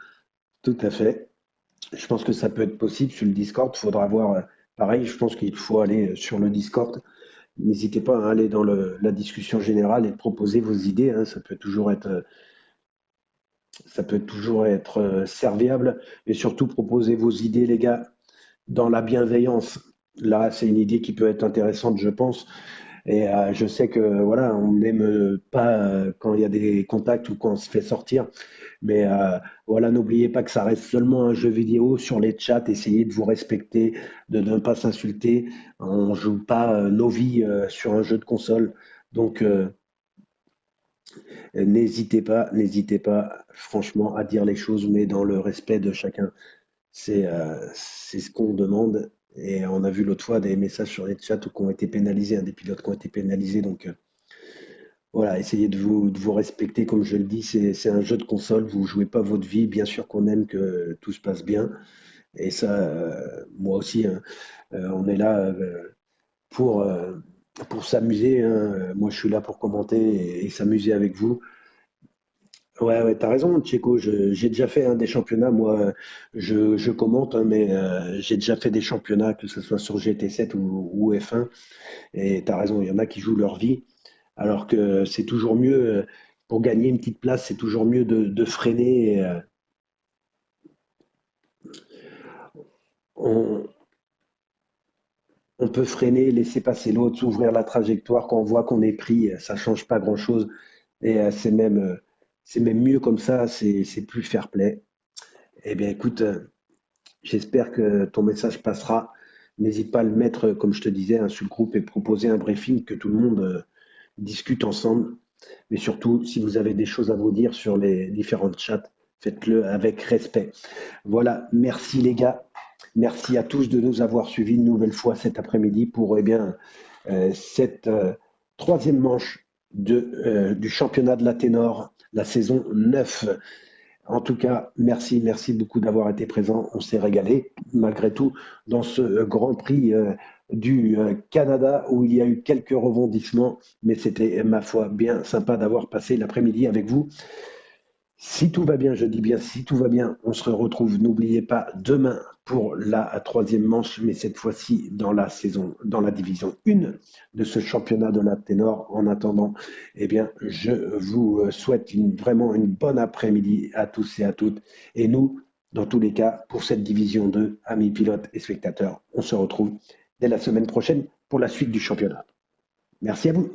Tout à fait. Je pense que ça peut être possible sur le Discord. Il faudra voir. Pareil, je pense qu'il faut aller sur le Discord. N'hésitez pas à aller dans la discussion générale et proposer vos idées, hein. Ça peut toujours être serviable. Et surtout, proposez vos idées, les gars, dans la bienveillance. Là, c'est une idée qui peut être intéressante, je pense. Et je sais que voilà, on n'aime pas quand il y a des contacts ou quand on se fait sortir. Mais voilà, n'oubliez pas que ça reste seulement un jeu vidéo. Sur les chats, essayez de vous respecter, de ne pas s'insulter. On joue pas nos vies sur un jeu de console. Donc n'hésitez pas, franchement, à dire les choses, mais dans le respect de chacun. C'est ce qu'on demande. Et on a vu l'autre fois des messages sur les chats qui ont été pénalisés, hein, des pilotes qui ont été pénalisés. Donc voilà, essayez de vous respecter, comme je le dis, c'est un jeu de console, vous jouez pas votre vie. Bien sûr qu'on aime que tout se passe bien. Et ça, moi aussi, hein, on est là pour, euh, pour s'amuser, hein. Moi, je suis là pour commenter et s'amuser avec vous. Ouais, ouais, t'as raison, Tchéco. J'ai déjà fait, hein, des championnats. Moi, je commente, hein, mais j'ai déjà fait des championnats, que ce soit sur GT7 ou F1. Et t'as raison, il y en a qui jouent leur vie. Alors que c'est toujours mieux, pour gagner une petite place, c'est toujours mieux de freiner. Et, on, on peut freiner, laisser passer l'autre, ouvrir la trajectoire. Quand on voit qu'on est pris, ça change pas grand-chose. Et c'est même mieux comme ça, c'est plus fair play. Eh bien, écoute, j'espère que ton message passera. N'hésite pas à le mettre, comme je te disais, hein, sur le groupe et proposer un briefing que tout le monde discute ensemble. Mais surtout, si vous avez des choses à vous dire sur les différentes chats, faites-le avec respect. Voilà, merci les gars. Merci à tous de nous avoir suivis une nouvelle fois cet après-midi pour, cette troisième manche du championnat de la ténor, la saison 9. En tout cas, merci beaucoup d'avoir été présent. On s'est régalé, malgré tout, dans ce Grand Prix du Canada où il y a eu quelques rebondissements, mais c'était, ma foi, bien sympa d'avoir passé l'après-midi avec vous. Si tout va bien, je dis bien si tout va bien, on se retrouve, n'oubliez pas, demain pour la troisième manche, mais cette fois-ci dans la division 1 de ce championnat de la ténor. En attendant, eh bien, je vous souhaite vraiment une bonne après-midi à tous et à toutes. Et nous, dans tous les cas, pour cette division 2, amis pilotes et spectateurs, on se retrouve dès la semaine prochaine pour la suite du championnat. Merci à vous.